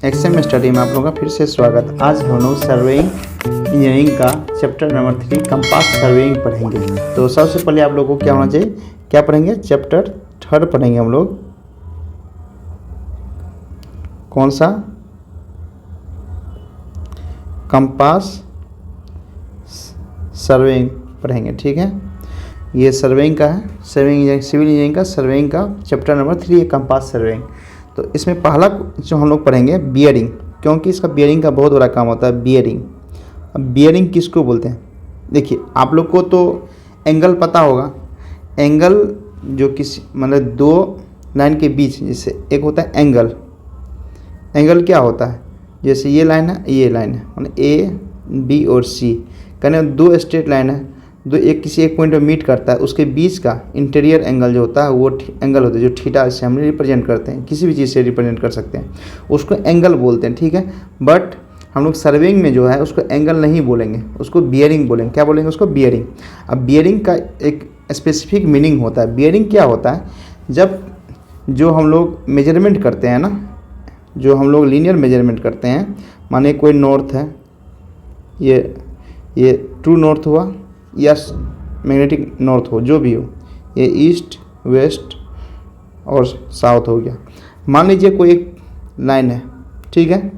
XM study में आप लोगों का फिर से स्वागत। आज हम लोग सर्वेइंग इंजीनियरिंग का चैप्टर नंबर 3 कंपास सर्वेइंग पढ़ेंगे। तो सबसे पहले आप लोगों को क्या होना चाहिए, क्या पढ़ेंगे, चैप्टर 3 पढ़ेंगे हम लोग। कौन सा? कंपास सर्वेइंग पढ़ेंगे, ठीक है। ये सर्वेइंग का है, सर्वेइंग सिविल इंजीनियरिंग का सर्वेइंग का चैप्टर नंबर 3 है कंपास सर्वेइंग। तो इसमें पहला जो हम लोग पढ़ेंगे बियरिंग, क्योंकि इसका बियरिंग का बहुत बड़ा काम होता है। बियरिंग, अब बियरिंग किसको बोलते हैं? देखिए आप लोग को तो एंगल पता होगा। एंगल जो किसी मतलब दो लाइन के बीच, जैसे एक होता है एंगल। एंगल क्या होता है? जैसे ये लाइन है, ये लाइन है, मतलब ए बी और सी, कहने दो स्ट्रेट लाइन है, दो एक किसी एक पॉइंट में मीट करता है, उसके बीच का इंटीरियर एंगल जो होता है वो एंगल होता है, जो थीटा से हम रिप्रेजेंट करते हैं, किसी भी चीज़ से रिप्रेजेंट कर सकते हैं, उसको एंगल बोलते हैं, ठीक है। बट हम लोग सर्वेइंग में जो है उसको एंगल नहीं बोलेंगे, उसको बियरिंग बोलेंगे। क्या बोलेंगे उसको? बियरिंग। अब बियरिंग का एक स्पेसिफिक मीनिंग होता है। बियरिंग क्या होता है? जब जो हम लोग मेजरमेंट करते हैं ना, जो हम लोग लीनियर मेजरमेंट करते हैं, माने कोई नॉर्थ है, ये ट्रू नॉर्थ हुआ या मैग्नेटिक नॉर्थ हो, जो भी हो, ये ईस्ट वेस्ट और साउथ हो गया। मान लीजिए कोई एक लाइन है, ठीक है।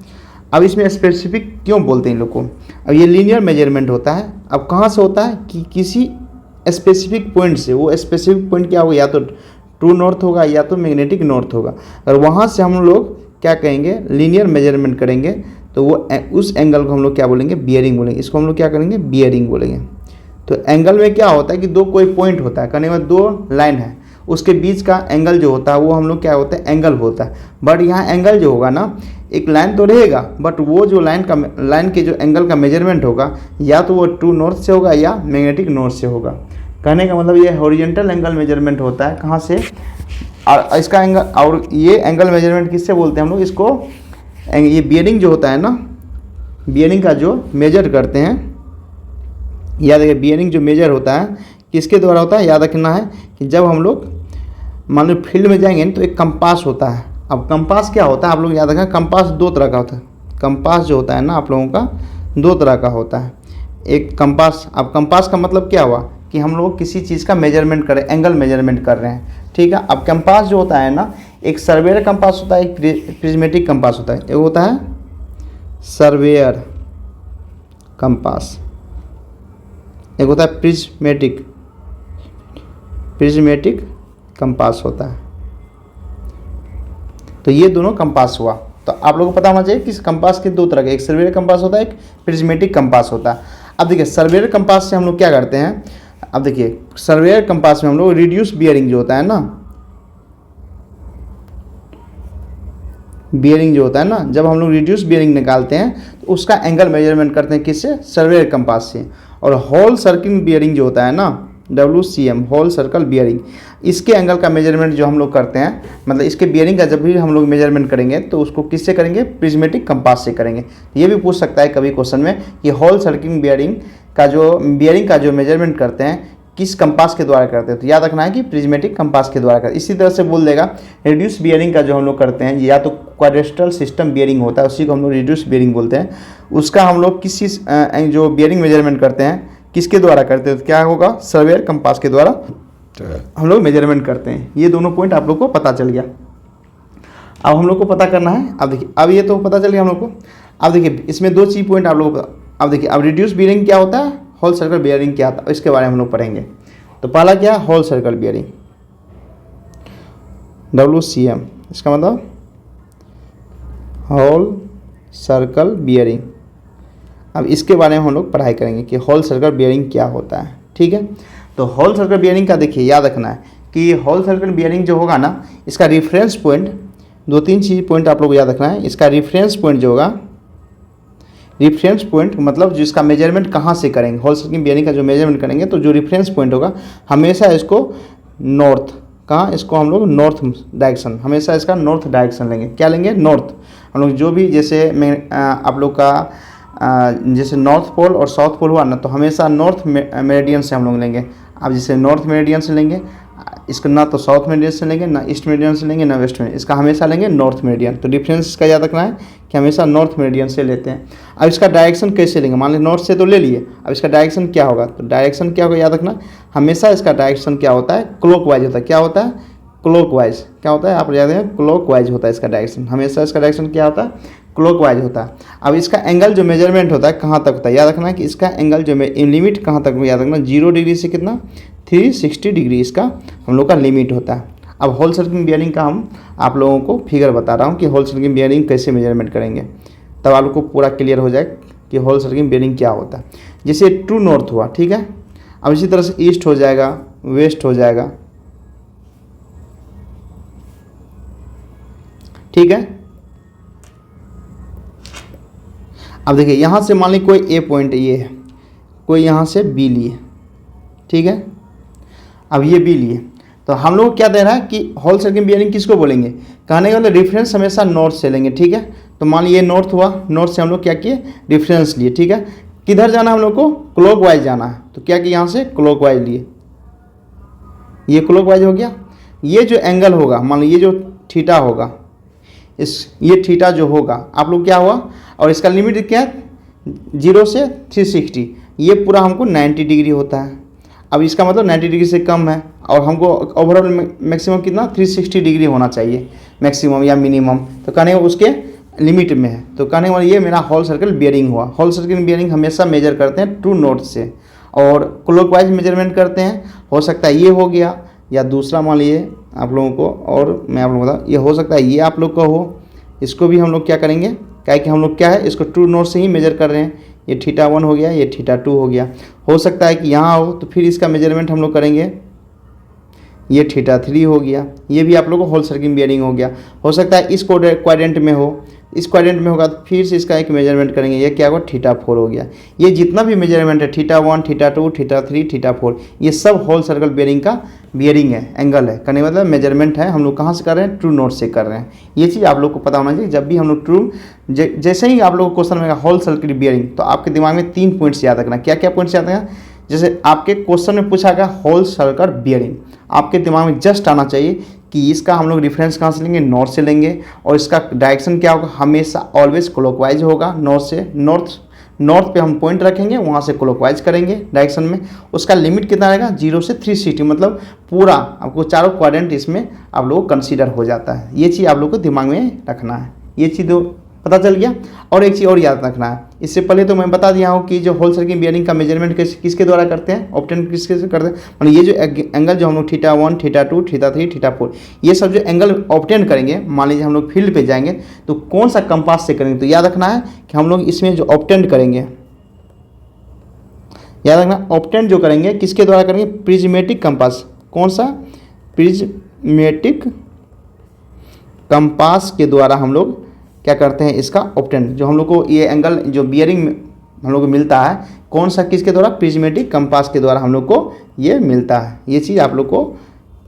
अब इसमें स्पेसिफिक क्यों बोलते हैं इन लोग को? अब ये लीनियर मेजरमेंट होता है। अब कहाँ से होता है कि किसी स्पेसिफिक पॉइंट से, वो स्पेसिफिक पॉइंट क्या होगा, या तो ट्रू नॉर्थ होगा या तो मैग्नेटिक नॉर्थ होगा। और वहाँ से हम लोग क्या कहेंगे, लीनियर मेजरमेंट करेंगे, तो वो उस एंगल को हम लोग क्या बोलेंगे? बियरिंग बोलेंगे। इसको हम लोग क्या करेंगे? बियरिंग बोलेंगे। तो एंगल में क्या होता है कि दो कोई पॉइंट होता है, कहने में दो लाइन है, उसके बीच का एंगल जो होता है वो हम लोग क्या होता है? एंगल होता है। बट यहाँ एंगल जो होगा ना, एक लाइन तो रहेगा, बट वो जो लाइन के जो एंगल का मेजरमेंट होगा, या तो वो ट्रू नॉर्थ से होगा या मैग्नेटिक नॉर्थ से होगा। कहने का मतलब ये हॉरिजॉन्टल एंगल मेजरमेंट होता है। कहाँ से? और इसका एंगल, और ये एंगल मेजरमेंट किससे बोलते हैं हम लोग इसको? ये बियरिंग जो होता है ना, बियरिंग का जो मेजर करते हैं, याद रखिए बियरिंग जो मेजर होता है किसके द्वारा होता है? याद रखना है कि जब हम लोग मान लो फील्ड में जाएंगे तो एक कंपास होता है। अब कंपास क्या होता है आप लोग याद रखें, कंपास दो तरह का होता है। कंपास जो होता है ना आप लोगों का दो तरह का होता है। एक कंपास, अब कंपास का मतलब क्या हुआ कि हम लोग किसी चीज़ का मेजरमेंट कर रहे हैं, एंगल मेजरमेंट कर रहे हैं, ठीक है। अब कंपास जो होता है ना, एक सर्वेयर कंपास होता है, एक प्रिज्मेटिक कंपास होता है। एक होता है सर्वेयर कंपास, एक होता है प्रिज्मेटिक कंपास होता है। तो ये दोनों कंपास हुआ। तो आप लोगों को पता होना चाहिए कि कंपास के दो तरह के, एक सर्वेयर कंपास होता है, एक प्रिज्मेटिक कंपास होता है। अब देखिए सर्वेयर कंपास से हम लोग क्या करते हैं, अब देखिए सर्वेयर कंपास में हम लोग रिड्यूस बियरिंग जो होता है ना, बियरिंग जो होता है ना, जब हम लोग रिड्यूस बियरिंग निकालते हैं तो उसका एंगल मेजरमेंट करते हैं किससे? सर्वेयर कंपास से। और होल सर्किल बियरिंग जो होता है ना, WCM होल सर्कल बियरिंग, इसके एंगल का मेजरमेंट जो हम लोग करते हैं, मतलब इसके बियरिंग का जब भी हम लोग मेजरमेंट करेंगे तो उसको किससे करेंगे? प्रिज्मेटिक कंपास से करेंगे। ये भी पूछ सकता है कभी क्वेश्चन में कि होल सर्किल बियरिंग का जो मेजरमेंट करते हैं किस कंपास के द्वारा करते हैं, तो याद रखना है कि प्रिज्मेटिक कंपास के द्वारा करते हैं। इसी तरह से बोल देगा रिड्यूस बियरिंग का जो हम लोग करते हैं, या तो क्वाड्रेस्ट्रल सिस्टम बियरिंग होता है, उसी को हम लोग रिड्यूस बियरिंग बोलते हैं। उसका हम लोग किसी जो बियरिंग मेजरमेंट करते हैं किसके द्वारा करते हैं, तो क्या होगा? सर्वेयर कंपास के द्वारा हम लोग मेजरमेंट करते हैं। ये दोनों पॉइंट आप लोग को पता चल गया। अब हम लोग को पता करना है, अब देखिए अब ये तो पता चल गया हम लोग को। अब देखिए इसमें दो चीज पॉइंट आप लोगों को, अब देखिए अब रिड्यूस बियरिंग क्या होता है, होल सर्कल बियरिंग क्या होता है, इसके बारे में हम लोग पढ़ेंगे। तो पहला क्या? होल सर्कल बियरिंग, WCM, इसका मतलब होल सर्कल बियरिंग। अब इसके बारे में हम लोग पढ़ाई करेंगे कि होल सर्कल बियरिंग क्या होता है, ठीक है। तो होल सर्कल बियरिंग का देखिए याद रखना है कि होल सर्कल बियरिंग जो होगा ना, इसका रिफरेंस पॉइंट, दो तीन चीज पॉइंट आप लोग को याद रखना है। इसका रिफरेंस पॉइंट जो होगा, रिफरेंस पॉइंट मतलब जिसका मेजरमेंट कहाँ से करेंगे, होल सर्कल बियरिंग का जो मेजरमेंट करेंगे तो जो रिफरेंस पॉइंट होगा हमेशा इसको नॉर्थ, कहाँ इसको हम लोग नॉर्थ डायरेक्शन, हमेशा इसका नॉर्थ डायरेक्शन लेंगे। क्या लेंगे? नॉर्थ। हम लोग जो भी जैसे आप लोग का जैसे नॉर्थ पोल और साउथ पोल हुआ ना, तो हमेशा नॉर्थ मेरिडियन से हम लोग लेंगे। अब जैसे नॉर्थ मेरिडियन से लेंगे, इसका ना तो साउथ मेरिडियन से लेंगे, ना ईस्ट मेरिडियन से लेंगे, ना वेस्ट मेरिडियन, इसका हमेशा लेंगे नॉर्थ मेरिडियन। तो डिफरेंस इसका याद रखना है कि हमेशा नॉर्थ मेरिडियन से लेते हैं। अब इसका डायरेक्शन कैसे लेंगे, मान लीजिए नॉर्थ से तो ले लिए, अब इसका डायरेक्शन क्या होगा, तो डायरेक्शन क्या होगा याद रखना, हमेशा इसका डायरेक्शन क्या होता है, क्लॉकवाइज होता है। क्या होता है, क्लॉकवाइज। क्या होता है, आप याद रखें, क्लॉकवाइज होता है इसका डायरेक्शन, हमेशा इसका डायरेक्शन क्या होता है, क्लॉकवाइज होता है। अब इसका एंगल जो मेजरमेंट होता है कहाँ तक होता है, याद रखना है कि इसका एंगल जो लिमिट कहाँ तक, याद रखना 0 डिग्री से कितना 360 डिग्री इसका हम लोग का लिमिट होता है। अब होल सर्किल बियरिंग का हम आप लोगों को फिगर बता रहा हूँ कि होल सर्किल बियरिंग कैसे मेजरमेंट करेंगे, तब आप लोग को पूरा क्लियर हो जाए कि होल सर्किल बियरिंग क्या होता है। जैसे ट्रू नॉर्थ हुआ, ठीक है। अब इसी तरह से ईस्ट हो जाएगा, वेस्ट हो जाएगा, ठीक है। अब देखिए यहाँ से मान लीजिए कोई ए पॉइंट ये है, कोई यहाँ से बी लिए, ठीक है। अब ये बी लिए, तो हम लोग क्या दे रहा है कि होल सर्किल बियरिंग किसको बोलेंगे, कहने का मतलब रेफरेंस हमेशा नॉर्थ से लेंगे, ठीक है। तो मान लीजिए नॉर्थ हुआ, नॉर्थ से हम लोग क्या किए, रेफरेंस लिए, ठीक है। किधर जाना हम लोग को, क्लॉकवाइज जाना है, तो क्या कि यहाँ से क्लॉकवाइज लिए, ये क्लॉकवाइज हो गया। ये जो एंगल होगा, मान लीजिए जो थीटा होगा, ये थीटा जो होगा आप लोग क्या हुआ, और इसका लिमिट क्या है 0 से 360, ये पूरा हमको 90 डिग्री होता है। अब इसका मतलब 90 डिग्री से कम है, और हमको ओवरऑल मैक्सिमम कितना 360 डिग्री होना चाहिए मैक्सिमम या मिनिमम, तो कहने उसके लिमिट में है। तो कहने वाला ये मेरा होल सर्किल बियरिंग हुआ। होल सर्किल बियरिंग हमेशा मेजर करते हैं ट्रू नॉर्थ से, और क्लॉकवाइज मेजरमेंट करते हैं। हो सकता है ये हो गया, या दूसरा मान लीजिए आप लोगों को, और मैं आप लोगों को बताऊँ, ये हो सकता है ये आप लोग का हो, इसको भी हम लोग क्या करेंगे, क्या कि हम लोग क्या है इसको ट्रू नॉर्थ से ही मेजर कर रहे हैं। ये थीटा 1 हो गया, ये थीटा 2 हो गया। हो सकता है कि यहाँ हो, तो फिर इसका मेजरमेंट हम लोग करेंगे, ये थीटा 3 हो गया, ये भी आप लोगों को होल सर्किल बियरिंग हो गया। हो सकता है इस क्वाड्रेंट में हो, इस क्वाड्रेंट में होगा तो फिर से इसका एक मेजरमेंट करेंगे, ये क्या होगा थीटा 4 हो गया। ये जितना भी मेजरमेंट है थीटा 1, थीटा 2, थीटा 3, थीटा 4, ये सब होल सर्किल बियरिंग का बियरिंग है, एंगल है, कहने मतलब मेजरमेंट है। हम लोग कहाँ से कर रहे हैं, ट्रू नॉर्थ से कर रहे हैं। ये चीज़ आप लोग को पता होना चाहिए। जब भी हम लोग जैसे ही आप लोग को क्वेश्चन में होल सर्किल बियरिंग, तो आपके दिमाग में 3 पॉइंट्स याद रखना। क्या क्या पॉइंट्स याद रखना, जैसे आपके क्वेश्चन में पूछा गया होल सर्किल बियरिंग, आपके दिमाग में जस्ट आना चाहिए कि इसका हम लोग रेफरेंस कहाँ से लेंगे, नॉर्थ से लेंगे, और इसका डायरेक्शन क्या होगा, हमेशा ऑलवेज क्लॉकवाइज होगा। नॉर्थ से नॉर्थ पे हम पॉइंट रखेंगे, वहाँ से क्लॉकवाइज करेंगे डायरेक्शन में। उसका लिमिट कितना रहेगा, 0 से 360, मतलब पूरा आपको चारों क्वाड्रेंट इसमें आप लोग को कंसीडर हो जाता है। ये चीज़ आप लोग को दिमाग में रखना है। ये चीज़ पता चल गया। और एक चीज़ और याद रखना है, इससे पहले तो मैं बता दिया हूँ कि जो होल सर्किल बियरिंग का मेजरमेंट किसके द्वारा करते हैं, ऑब्टेन किसके से करते हैं, मतलब ये जो एंगल जो हम लोग थीटा 1, थीटा 2, थीटा 3, थीटा 4, ये सब जो एंगल ऑब्टेन करेंगे, मान लीजिए हम लोग फील्ड पे जाएंगे तो कौन सा कंपास से करेंगे, तो याद रखना है कि हम लोग इसमें जो ऑब्टेन करेंगे, याद रखना ऑब्टेन जो करेंगे किसके द्वारा करेंगे, प्रिज्मेटिक कंपास। कौन सा, प्रिज्मेटिक कंपास के द्वारा हम लोग क्या करते हैं, इसका ऑब्टेन जो हम लोग को ये एंगल जो बियरिंग हम लोग को मिलता है, कौन सा किसके द्वारा, प्रिज्मेटिक कंपास के द्वारा हम लोग को ये मिलता है। ये चीज़ आप लोग को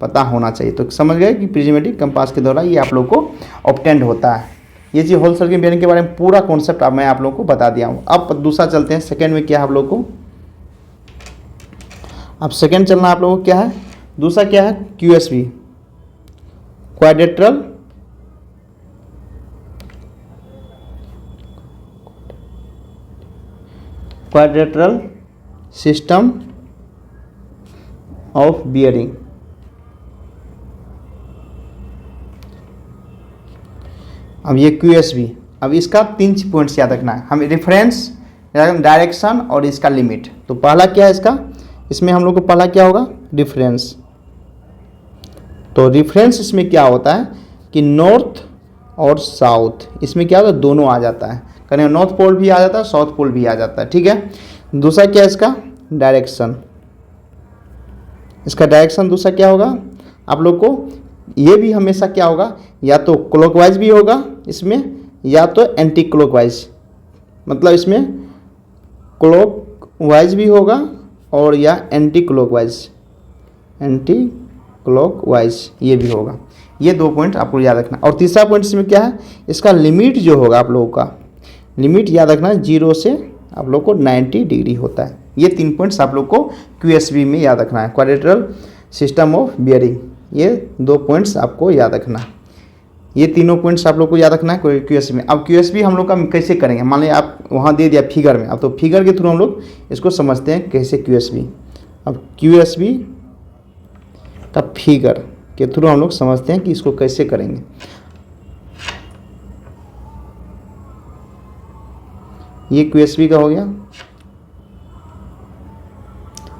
पता होना चाहिए। तो समझ गए कि प्रिज्मेटिक कंपास के द्वारा ये आप लोग को ऑब्टेंड होता है। ये चीज़ होल सर्किल बियरिंग के बारे में पूरा कॉन्सेप्ट अब मैं आप लोग को बता दिया हूँ। अब दूसरा चलते हैं, सेकेंड में क्या है आप लोग को, अब सेकेंड चलना आप लोगों को क्या है, दूसरा क्या है, QSB, quadrilateral system of bearing. अब ये QSB, अब इसका 3 पॉइंट्स याद रखना है हमें, रेफरेंस, डायरेक्शन और इसका लिमिट। तो पहला क्या है इसका, इसमें हम लोग को पहला क्या होगा, रेफरेंस। तो रेफरेंस इसमें क्या होता है कि नॉर्थ और साउथ, इसमें क्या होता है, दोनों आ जाता है, कहीं नॉर्थ पोल भी आ जाता है, साउथ पोल भी आ जाता है, ठीक है। दूसरा क्या है इसका, डायरेक्शन। इसका डायरेक्शन दूसरा क्या होगा आप लोग को, ये भी हमेशा क्या होगा, या तो क्लॉकवाइज भी होगा इसमें, या तो एंटी क्लॉकवाइज, मतलब इसमें क्लॉकवाइज भी होगा और या एंटी क्लॉकवाइज ये भी होगा। ये 2 पॉइंट आपको याद रखना। और तीसरा पॉइंट इसमें क्या है, इसका लिमिट जो होगा आप लोगों का, लिमिट याद रखना 0 से आप लोग को 90 डिग्री होता है। ये 3 पॉइंट्स आप लोग को QSB में याद रखना है, क्वाड्रेटरल सिस्टम ऑफ बियरिंग। ये 2 पॉइंट्स आपको याद रखना है, ये तीनों पॉइंट्स आप लोग को याद रखना है कोई क्यूएसबी में। अब क्यूएसबी हम लोग का कैसे करेंगे, मान लीजिए आप वहाँ दे दिया फिगर में, अब तो फिगर के थ्रू हम लोग इसको समझते हैं कैसे क्यूएसबी। अब क्यूएसबी का फिगर के थ्रू हम लोग समझते हैं कि इसको कैसे करेंगे। ये क्यूएसबी का हो गया।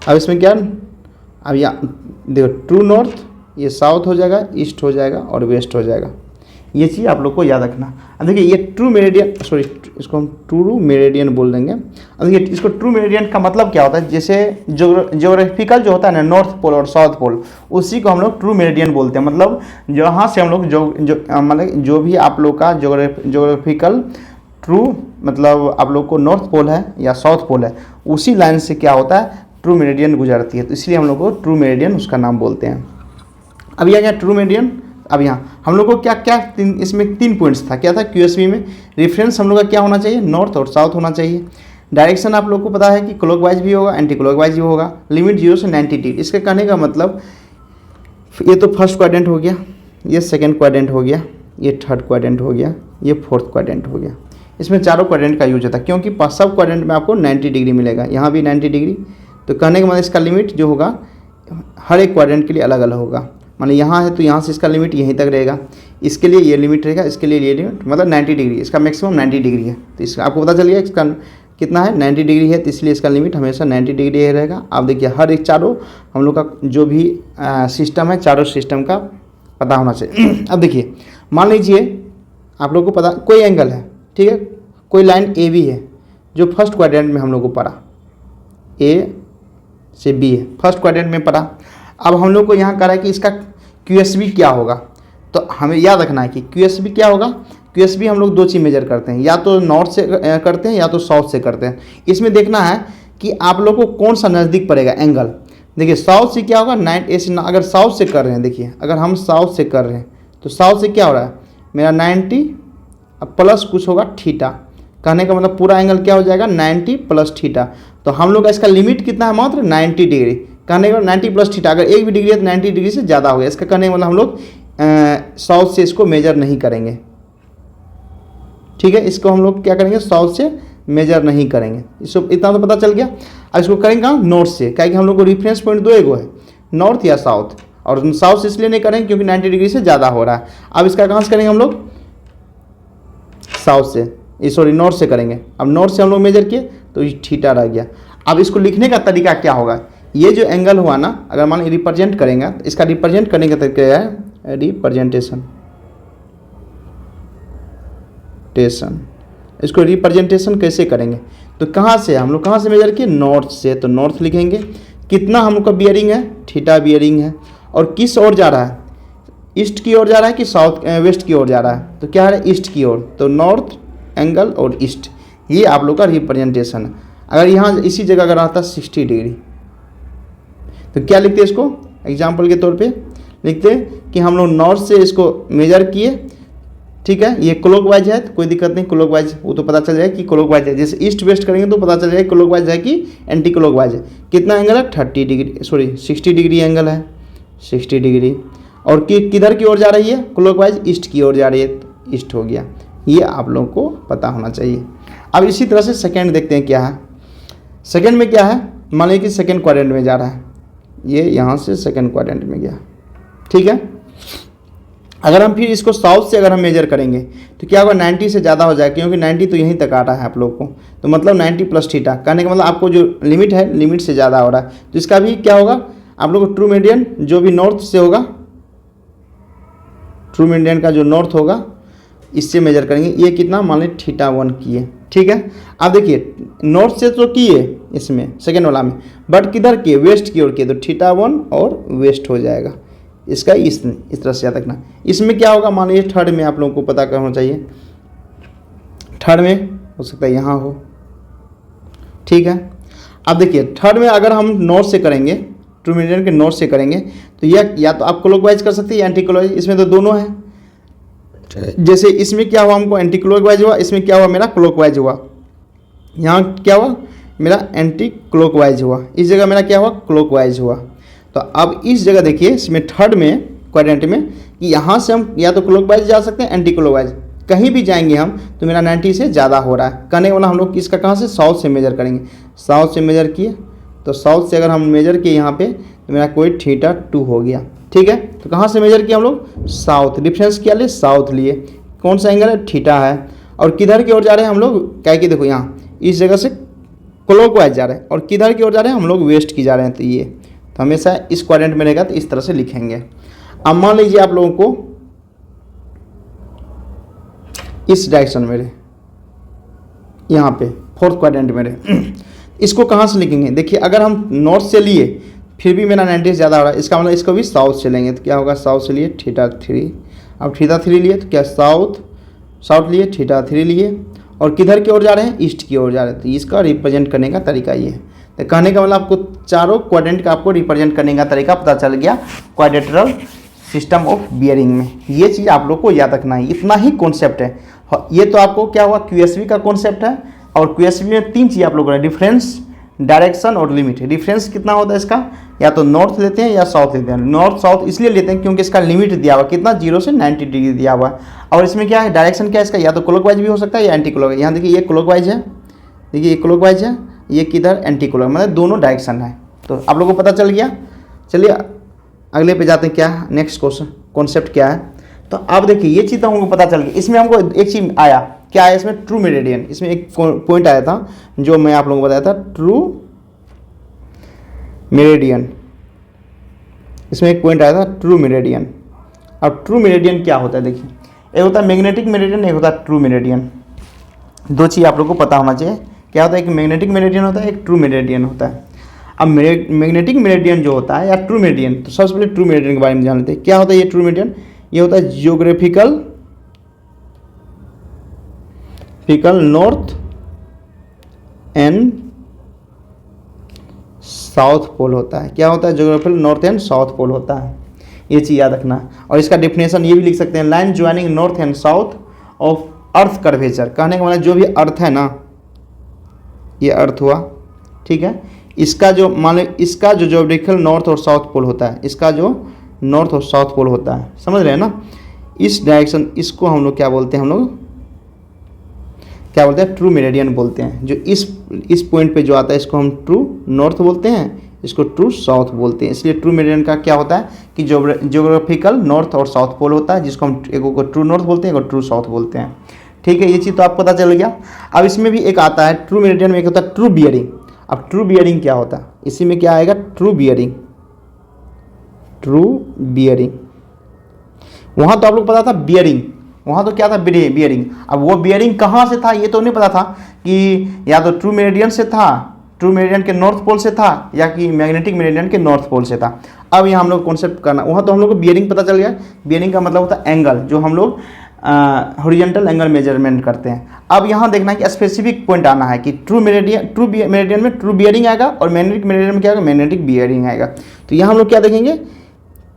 अब इसमें क्या, अब यहाँ देखो ट्रू नॉर्थ, ये साउथ हो जाएगा, ईस्ट हो जाएगा और वेस्ट हो जाएगा। ये चीज़ आप लोग को याद रखना। अब देखिए ये ट्रू मेरिडियन, सॉरी इसको हम ट्रू मेरिडियन बोल देंगे। अब देखिए इसको ट्रू मेरिडियन का मतलब क्या होता है, जैसे ज्योग्राफिकल जो होता है ना नॉर्थ पोल और साउथ पोल, उसी को हम लोग ट्रू मेरिडियन बोलते हैं। मतलब जहाँ से हम लोग मतलब जो भी आप लोग का ज्योग्राफिकल ट्रू, मतलब आप लोग को नॉर्थ पोल है या साउथ पोल है, उसी लाइन से क्या होता है ट्रू मेरिडियन गुजरती है, तो इसलिए हम लोग को ट्रू मेरिडियन उसका नाम बोलते हैं। अब यह क्या ट्रू मेरिडियन, अब यहाँ हम लोग को क्या क्या इसमें 3 पॉइंट्स था, क्या था क्यूएसबी में, रेफरेंस हम लोग का क्या होना चाहिए, नॉर्थ और साउथ होना चाहिए। डायरेक्शन आप लोग को पता है कि क्लॉकवाइज भी होगा, एंटी क्लॉकवाइज भी होगा। लिमिट 0 से 90 डिग्री। इसके कहने का मतलब ये तो फर्स्ट क्वाड्रेंट हो गया, ये सेकेंड क्वाड्रेंट हो गया, ये थर्ड क्वाड्रेंट हो गया, ये फोर्थ क्वाड्रेंट हो गया। इसमें चारों क्वाड्रेंट का यूज होता है, क्योंकि सब क्वाड्रेंट में आपको 90 डिग्री मिलेगा, यहाँ भी 90 डिग्री। तो कहने का मतलब इसका लिमिट जो होगा हर एक क्वाड्रेंट के लिए अलग अलग होगा। माने यहाँ है तो यहाँ से इसका लिमिट यहीं तक रहेगा, इसके लिए ये लिमिट रहेगा, इसके लिए ये लिमिट, मतलब 90 डिग्री, इसका मैक्सिमम 90 डिग्री है। तो इसका आपको पता चल गया इसका कितना है, 90 डिग्री है, तो इसलिए इसका लिमिट हमेशा 90 डिग्री ही रहेगा। आप देखिए हर एक चारों हम लोग का जो भी सिस्टम है, चारों सिस्टम का पता होना चाहिए। अब देखिए मान लीजिए आप लोग को पता कोई एंगल है, ठीक है, कोई लाइन ए बी है जो फर्स्ट क्वाड्रेंट में हम लोग को पड़ा, ए से बी है, फर्स्ट क्वाड्रेंट में पड़ा। अब हम लोग को यहाँ कह रहा है कि इसका क्यूएसबी क्या होगा, तो हमें याद रखना है कि क्यूएसबी क्या होगा। क्यूएसबी हम लोग 2 चीज़ मेजर करते हैं, या तो नॉर्थ से करते हैं या तो साउथ से करते हैं। इसमें देखना है कि आप लोग को कौन सा नज़दीक पड़ेगा एंगल। देखिए साउथ से क्या होगा, 90, अगर साउथ से कर रहे हैं, देखिए अगर हम साउथ से कर रहे हैं तो साउथ से क्या हो रहा है मेरा 90 प्लस कुछ होगा थीटा। कहने का मतलब पूरा एंगल क्या हो जाएगा 90 प्लस थीटा। तो हम लोग का इसका लिमिट कितना है, मात्र 90 डिग्री। कहने का 90 प्लस थीटा, अगर एक भी डिग्री है तो 90 डिग्री से ज़्यादा हो गया। इसका कहने का मतलब हम लोग साउथ से इसको मेजर नहीं करेंगे, ठीक है। इसको हम लोग क्या करेंगे, साउथ से मेजर नहीं करेंगे। इसको इतना तो पता चल गया। अब इसको करेंगे नॉर्थ से, क्या कि हम लोग को रेफरेंस पॉइंट 2 एगो है, नॉर्थ या साउथ, और साउथ से इसलिए नहीं करेंगे क्योंकि 90 डिग्री से ज़्यादा हो रहा है। अब इसका कहाँ से करेंगे हम लोग, साउथ से, सॉरी नॉर्थ से करेंगे। अब नॉर्थ से हम लोग मेजर किए तो ये थीटा रह गया। अब इसको लिखने का तरीका क्या होगा, ये जो एंगल हुआ ना, अगर मान रिप्रेजेंट करेंगे तो इसका रिप्रेजेंट करने का तरीका है रिप्रेजेंटेशन। इसको रिप्रेजेंटेशन कैसे करेंगे, तो कहाँ से हम लोग कहाँ से मेजर किए, नॉर्थ से, तो नॉर्थ लिखेंगे। कितना हम लोग का बियरिंग है, थीटा बियरिंग है, और किस ओर जा रहा है, ईस्ट की ओर जा रहा है कि साउथ वेस्ट की ओर जा रहा है, तो क्या है ईस्ट की ओर, तो नॉर्थ एंगल और ईस्ट, ये आप लोग का रिप्रेजेंटेशन है। अगर यहाँ इसी जगह अगर आता 60 डिग्री, तो क्या लिखते हैं इसको, एग्जाम्पल के तौर पे लिखते हैं कि हम लोग नॉर्थ से इसको मेजर किए, ठीक है। ये क्लॉकवाइज है तो कोई दिक्कत नहीं, क्लॉकवाइज वो तो पता चल जाएगा कि क्लॉकवाइज है। जैसे ईस्ट वेस्ट करेंगे तो पता चल जाएगा क्लॉकवाइज है कि एंटी क्लॉकवाइज है। कितना एंगल है 30 डिग्री, सॉरी 60 डिग्री एंगल है, 60 डिग्री। और किधर की ओर जा रही है, क्लॉकवाइज ईस्ट की ओर जा रही है, तो ईस्ट हो गया। ये आप लोगों को पता होना चाहिए। अब इसी तरह से सेकेंड देखते हैं क्या है। सेकेंड में क्या है, मान लीजिए कि सेकेंड क्वाड्रेंट में जा रहा है, ये यहाँ से सेकेंड क्वाड्रेंट में गया, ठीक है। अगर हम फिर इसको साउथ से अगर हम मेजर करेंगे तो क्या होगा, 90 से ज़्यादा हो जाएगा, क्योंकि 90 तो यहीं तक आ रहा है आप लोग को, तो मतलब 90 प्लस थीटा। कहने का मतलब आपको जो लिमिट है, लिमिट से ज़्यादा हो रहा है, तो इसका भी क्या होगा, आप लोग को ट्रू मेरिडियन जो भी नॉर्थ से होगा, ट्रू मेरिडियन का जो नॉर्थ होगा इससे मेजर करेंगे। ये कितना, मान लीजिए थीटा 1 किए, ठीक है। अब देखिए नॉर्थ से तो किए इसमें सेकेंड वाला में, बट किधर किए, वेस्ट की ओर किए, तो थीटा 1 और वेस्ट हो जाएगा। इसका इस तरह से याद रखना। इसमें क्या होगा, मान लीजिए थर्ड में आप लोगों को पता करना चाहिए, थर्ड में हो सकता है यहाँ हो, ठीक है। अब देखिए थर्ड में अगर हम नॉर्थ से करेंगे, ट्रू मेरिडियन के नॉर्थ से करेंगे, तो यह या तो आप क्लॉकवाइज कर सकते हैं या एंटी क्लॉकवाइज, इसमें तो दोनों है। जैसे इसमें क्या हुआ, हमको एंटी क्लॉकवाइज हुआ, इसमें क्या हुआ, मेरा क्लॉकवाइज हुआ। यहाँ क्या हुआ, मेरा एंटी क्लॉकवाइज हुआ, इस जगह मेरा क्या हुआ, क्लॉकवाइज हुआ। तो अब इस जगह देखिए, इसमें थर्ड में क्वाड्रेंट में कि यहाँ से हम या तो क्लॉकवाइज जा सकते हैं, एंटी क्लॉकवाइज, कहीं भी जाएंगे हम तो मेरा 90 से ज़्यादा हो रहा है। कहने वाला हम लोग इसका कहाँ से, साउथ से मेजर करेंगे। साउथ से मेजर किए तो साउथ से अगर हम मेजर किए यहाँ पे तो मेरा कोई θ2 हो गया। ठीक है, तो कहाँ से मेजर किया हम लोग, साउथ, डिफरेंस क्या लिए, साउथ लिए। कौन सा एंगल है, थीटा है। और किधर की ओर जा रहे हैं हम लोग, क्या कि देखो यहाँ इस जगह से क्लॉकवाइज जा रहे हैं, और किधर की ओर जा रहे हैं हम लोग, वेस्ट की जा रहे हैं। तो ये तो हमेशा इस क्वाड्रेंट में रहेगा तो इस तरह से लिखेंगे। अब मान लीजिए आप लोगों को इस डायरेक्शन में रहे, यहाँ पे फोर्थ क्वाड्रेंट में रहे, इसको कहाँ से लिखेंगे, देखिए अगर हम नॉर्थ से लिए फिर भी मेरा 90 से ज़्यादा हो रहा है, इसका मतलब इसको भी साउथ से लेंगे तो क्या होगा, साउथ से लिए θ3। अब θ3 लिए तो क्या, साउथ लिए θ3 लिए, और किधर की ओर जा रहे हैं, ईस्ट की ओर जा रहे हैं। तो इसका रिप्रेजेंट करने का तरीका ये है। तो कहने का मतलब आपको चारों क्वाड्रेंट का आपको रिप्रेजेंट करने का तरीका पता चल गया क्वाड्रेटरल सिस्टम ऑफ बियरिंग में। ये चीज़ आप लोग को याद रखना है, इतना ही कॉन्सेप्ट है। ये तो आपको क्या हुआ, QSV का कॉन्सेप्ट है। और QSV में 3 चीज़ आप लोगों ने, डिफरेंस, डायरेक्शन और लिमिट। डिफरेंस कितना होता है इसका, या तो नॉर्थ लेते हैं या साउथ लेते हैं। नॉर्थ साउथ इसलिए लेते हैं क्योंकि इसका लिमिट दिया हुआ कितना, 0 से 90 डिग्री दिया हुआ है। और इसमें क्या है, डायरेक्शन क्या है इसका, या तो क्लॉकवाइज भी हो सकता है या एंटी क्लॉकवाइज। यहाँ देखिए ये क्लॉकवाइज है, देखिए ये क्लॉकवाइज है, ये किधर एंटी क्लॉकवाइज, मतलब दोनों डायरेक्शन है। तो आप लोगों को पता चल गया। चलिए अगले पे जाते हैं, क्या नेक्स्ट क्वेश्चन कॉन्सेप्ट क्या है। तो आप देखिए ये चीज़ तो हमको पता चल गई। इसमें हमको एक चीज़ आया, क्या आया इसमें, ट्रू मेरिडियन। इसमें एक पॉइंट आया था जो मैं आप लोगों को बताया था, ट्रू मेरिडियन। इसमें एक पॉइंट आया था ट्रू मेरिडियन। अब ट्रू मेरिडियन क्या होता है, देखिए एक होता है मैग्नेटिक मेरिडियन, एक होता है ट्रू मेरिडियन। 2 चीज़ आप लोग को पता होना चाहिए, क्या होता है, एक मैग्नेटिक मेरिडियन होता है, एक ट्रू मेरिडियन होता है। अब मैग्नेटिक मेरिडियन जो होता है या ट्रू मेरिडियन, तो सबसे पहले ट्रू मेरिडियन के बारे में जान लेते हैं। क्या होता है ये ट्रू मेरिडियन, ये होता है geographical north and south pole होता है। क्या होता है, geographical north and south pole होता है। ये चीज़ याद रखना है। और इसका डेफिनेशन ये भी लिख सकते हैं, line joining north and south of earth curvature. कहने का मतलब जो भी अर्थ है ना, ये अर्थ हुआ, ठीक है, इसका जो मान लो इसका जो जियोग्राफिकल नॉर्थ और साउथ पोल होता है, इसका जो नॉर्थ और साउथ पोल होता है, समझ रहे हैं ना, इस डायरेक्शन, इसको हम लोग क्या बोलते हैं, हम लोग क्या बोलते हैं, ट्रू मेरिडियन बोलते हैं। जो इस पॉइंट पे जो आता है इसको हम ट्रू नॉर्थ बोलते हैं, इसको ट्रू साउथ बोलते हैं। इसलिए ट्रू मेरिडियन का क्या होता है कि जियोग्राफिकल नॉर्थ और साउथ पोल होता है, जिसको हम एक को ट्रू नॉर्थ बोलते हैं, एक को ट्रू साउथ बोलते हैं। ठीक है, ये चीज़ तो आपको पता चल गया। अब इसमें भी एक आता है ट्रू मेरिडियन में, एक होता है ट्रू बियरिंग। अब ट्रू बियरिंग क्या होता है, इसी में क्या आएगा, ट्रू बियरिंग। ट्रू बियरिंग, वहाँ तो आप लोग पता था बियरिंग, वहाँ तो क्या था, बियरिंग। अब वो बियरिंग कहाँ से था ये तो नहीं पता था कि या तो ट्रू मेरिडियन से था, ट्रू मेरिडियन के नॉर्थ पोल से था, या कि मैग्नेटिक मेरिडियन के नॉर्थ पोल से था। अब यहाँ हम लोग कॉन्सेप्ट करना, वहाँ तो हम लोग को बियरिंग पता चल गया। बियरिंग का मतलब होता है एंगल, जो हम लोग हॉरिजॉन्टल एंगल मेजरमेंट करते हैं। अब यहाँ देखना है कि स्पेसिफिक पॉइंट आना है कि ट्रू मेरिडियन में ट्रू बियरिंग आएगा, और मैग्नेटिक मेरिडियन में क्या आएगा, मैग्नेटिक बियरिंग आएगा। तो यहाँ हम लोग क्या देखेंगे,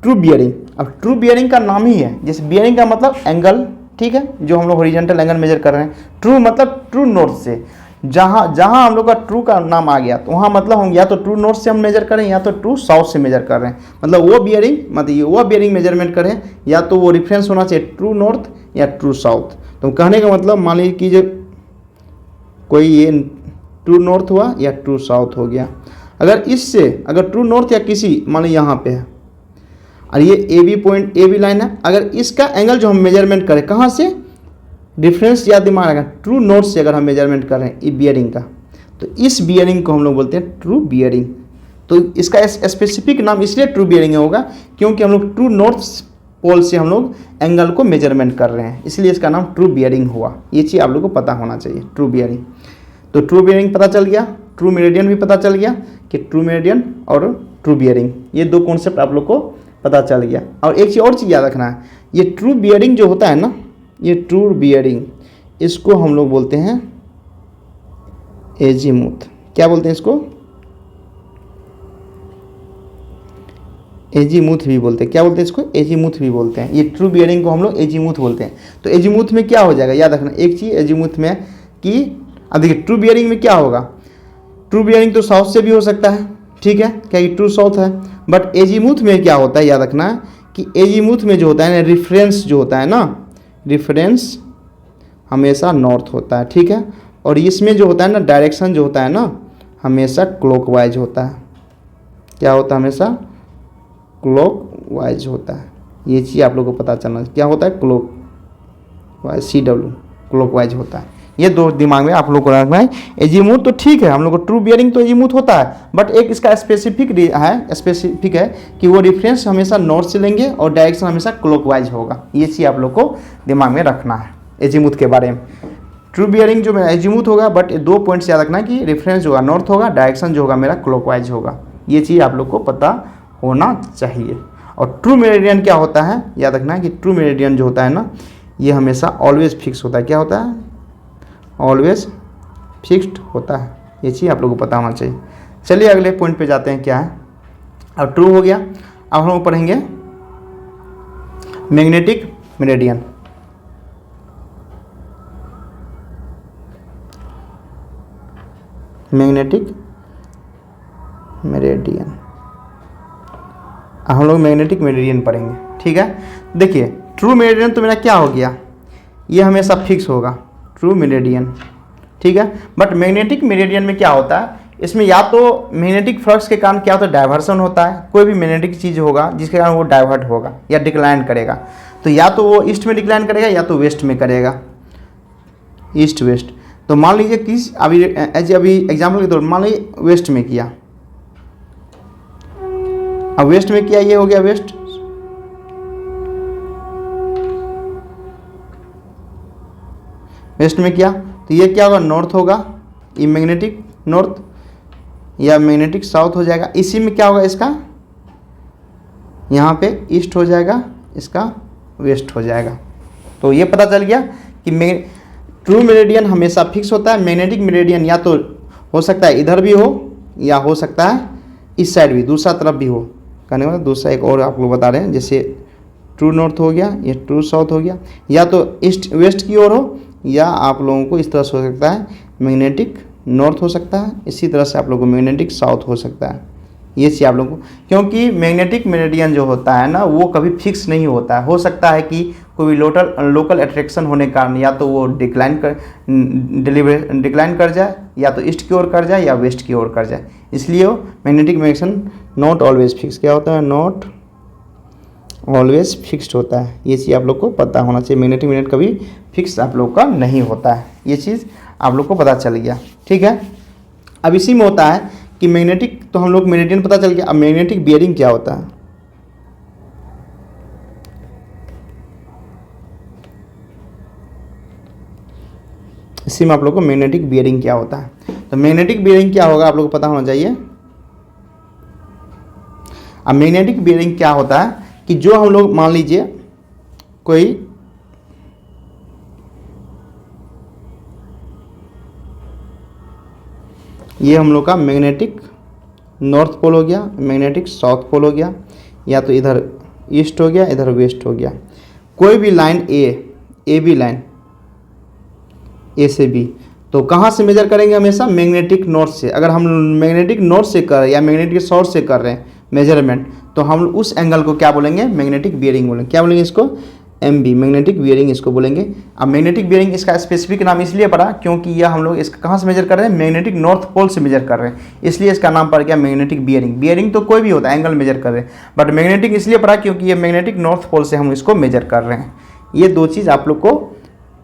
ट्रू बियरिंग। अब ट्रू बियरिंग का नाम ही है, जैसे बियरिंग का मतलब एंगल, ठीक है, जो हम लोग हॉरिजॉन्टल एंगल मेजर कर रहे हैं। ट्रू मतलब ट्रू नॉर्थ से, जहाँ हम लोग का ट्रू का नाम आ गया तो वहाँ मतलब हम या तो ट्रू नॉर्थ से हम मेजर करें या तो ट्रू साउथ से मेजर कर रहे हैं। मतलब वो बियरिंग, मतलब वो बियरिंग मेजरमेंट करें, या तो वो रिफरेंस होना चाहिए ट्रू नॉर्थ या ट्रू साउथ। तो कहने का मतलब मान लीजिए कि जो कोई ये ट्रू नॉर्थ हुआ या ट्रू साउथ हो गया। अगर इससे अगर ट्रू नॉर्थ या किसी मान लीजिए यहाँ पे है, और ये A B point, A B line है, अगर इसका एंगल जो हम मेजरमेंट करें कहाँ से, डिफरेंस या दिमाग आएगा, ट्रू नॉर्थ से अगर हम मेजरमेंट कर रहे हैं ये बियरिंग का, तो इस बियरिंग को हम लोग बोलते हैं ट्रू बियरिंग। तो इसका स्पेसिफिक नाम इसलिए ट्रू बियरिंग होगा क्योंकि हम लोग ट्रू नॉर्थ पोल से हम लोग एंगल को मेजरमेंट कर रहे हैं, इसलिए इसका नाम ट्रू बियरिंग हुआ। ये चीज़ आप लोग को पता होना चाहिए, ट्रू बियरिंग। तो ट्रू बियरिंग पता चल गया, ट्रू मेरिडियन भी पता चल गया कि ट्रू मेरिडियन और ट्रू बियरिंग, ये 2 कॉन्सेप्ट आप लोग को पता चल गया। और एक चीज़ और चीज़ याद रखना है, ये ट्रू बियरिंग जो होता है ना, ये ट्रू बियरिंग, इसको हम लोग बोलते हैं एजीमुथ। क्या बोलते हैं इसको, एजीमुथ भी बोलते हैं। क्या बोलते हैं इसको, एजीमुथ भी बोलते हैं। ये ट्रू बियरिंग को हम लोग एजीमुथ बोलते हैं। तो एजीमुथ में क्या हो जाएगा, याद रखना एक चीज़ एजीमुथ में कि अब देखिए ट्रू बियरिंग में क्या होगा, ट्रू बियरिंग तो साउथ से भी हो सकता है, ठीक है, क्या ये ट्रू साउथ है, बट एजीमुथ में क्या होता है, याद रखना कि एजीमुथ में जो होता है ना, रेफरेंस जो होता है ना, रेफरेंस हमेशा नॉर्थ होता है, ठीक है। और इसमें जो होता है ना, डायरेक्शन जो होता है ना, हमेशा क्लॉकवाइज होता है। क्या होता है, हमेशा क्लॉकवाइज होता है। ये चीज़ आप लोगों को पता चलना, क्या होता है, क्लॉकवाइज, CW क्लॉकवाइज होता है। ये दो दिमाग में आप लोग को रखना है। एजीमुथ तो ठीक है, हम लोग को ट्रू बियरिंग तो एजीमुथ होता है, बट एक इसका स्पेसिफिक है कि वो रेफरेंस हमेशा नॉर्थ से लेंगे और डायरेक्शन हमेशा क्लॉकवाइज होगा। ये चीज़ आप लोग को दिमाग में रखना है एजीमुथ के बारे में। ट्रू बियरिंग जो मेरा एजीमुथ होगा, बट 2 पॉइंट्स याद रखना कि रेफरेंस जो होगा नॉर्थ होगा, डायरेक्शन जो होगा मेरा क्लॉकवाइज होगा। ये चीज़ आप लोग को पता होना चाहिए। और ट्रू मेरिडियन क्या होता है, याद रखना कि ट्रू मेरिडियन जो होता है ना, ये हमेशा ऑलवेज फिक्स होता है। क्या होता है, ऑलवेज फिक्स्ड होता है। ये चीज़ आप लोगों को पता होना चाहिए। चलिए अगले पॉइंट पे जाते हैं, क्या है। अब ट्रू हो गया, अब हम लोग पढ़ेंगे मैग्नेटिक मेरिडियन। मैग्नेटिक मेरिडियन, हम लोग मैग्नेटिक मेरिडियन पढ़ेंगे, ठीक है। देखिए ट्रू मेरिडियन तो मेरा क्या हो गया, ये हमेशा फिक्स होगा, ट्रू मेरिडियन, ठीक है। बट मैग्नेटिक मेरिडियन में क्या होता है, इसमें या तो मैग्नेटिक फ्लक्स के कारण क्या होता है, डाइवर्सन होता है। कोई भी मैग्नेटिक चीज़ होगा जिसके कारण वो डाइवर्ट होगा या डिक्लाइन करेगा, तो या तो वो ईस्ट में डिक्लाइन करेगा या तो वेस्ट में करेगा, ईस्ट वेस्ट। तो मान लीजिए किस अभी एग्जाम्पल के तौर पर मान लीजिए वेस्ट में किया, अब वेस्ट में किया, ये हो गया वेस्ट। वेस्ट में किया तो ये क्या होगा, नॉर्थ होगा, ये मैग्नेटिक नॉर्थ या मैग्नेटिक साउथ हो जाएगा। इसी में क्या होगा, इसका यहाँ पे ईस्ट हो जाएगा, इसका वेस्ट हो जाएगा। तो ये पता चल गया कि ट्रू मेरिडियन हमेशा फिक्स होता है। मैग्नेटिक मेरिडियन या तो हो सकता है इधर भी हो या हो सकता है इस साइड भी, दूसरा तरफ भी हो। कहने का मतलब दूसरा एक और आप लोग बता रहे हैं, जैसे ट्रू नॉर्थ हो गया, ये ट्रू साउथ हो गया, या तो ईस्ट वेस्ट की ओर हो, या आप लोगों को इस तरह से हो सकता है मैग्नेटिक नॉर्थ हो सकता है, इसी तरह से आप लोगों को मैग्नेटिक साउथ हो सकता है। ये चीज़ आप लोगों को, क्योंकि मैग्नेटिक मेरिडियन जो होता है ना, वो कभी फिक्स नहीं होता है। हो सकता है कि कोई लोकल अट्रैक्शन होने के कारण या तो वो डिक्लाइन कर जाए, या तो ईस्ट की ओर कर जाए या वेस्ट की ओर कर जाए। इसलिए वो magnetic meridian not always fix, क्या होता है, नॉट ऑलवेज फिक्स्ड होता है। ये चीज़ आप लोग को पता होना चाहिए। मैग्नेटिक मेरिडियन कभी फिक्स आप लोग का नहीं होता है। ये चीज़ आप लोग को पता चल गया, ठीक है। अब इसी में होता है कि मैग्नेटिक, तो हम लोग मेरिडियन पता चल गया। अब मैग्नेटिक बियरिंग क्या होता है, इसी में आप लोग को मैग्नेटिक बियरिंग क्या होता है। तो मैग्नेटिक बियरिंग क्या होगा आप लोग को पता होना चाहिए। अब मैग्नेटिक बियरिंग क्या होता है कि जो हम लोग मान लीजिए कोई ये हम लोग का मैग्नेटिक नॉर्थ पोल हो गया, मैग्नेटिक साउथ पोल हो गया, या तो इधर ईस्ट हो गया, इधर वेस्ट हो गया। कोई भी लाइन ए बी लाइन, ए से बी, तो कहाँ से मेजर करेंगे, हमेशा मैग्नेटिक नॉर्थ से। अगर हम मैग्नेटिक नॉर्थ से कर रहे हैं या मैग्नेटिक साउथ से कर रहे हैं मेजरमेंट, तो हम उस एंगल को क्या बोलेंगे, मैग्नेटिक बियरिंग बोलेंगे। क्या बोलेंगे इसको, MB, मैग्नेटिक बियरिंग इसको बोलेंगे। अब मैग्नेटिक बियरिंग इसका स्पेसिफिक नाम इसलिए पड़ा क्योंकि यह हम लोग इसका कहाँ से मेजर कर रहे हैं, मैग्नेटिक नॉर्थ पोल से मेजर कर रहे हैं, इसलिए इसका नाम पड़ गया मैग्नेटिक बियरिंग। बियरिंग तो कोई भी होता है, एंगल मेजर कर रहे हैं, बट मैग्नेटिक इसलिए पड़ा क्योंकि ये मैग्नेटिक नॉर्थ पोल से हम इसको मेजर कर रहे हैं। ये दो चीज़ आप लोग को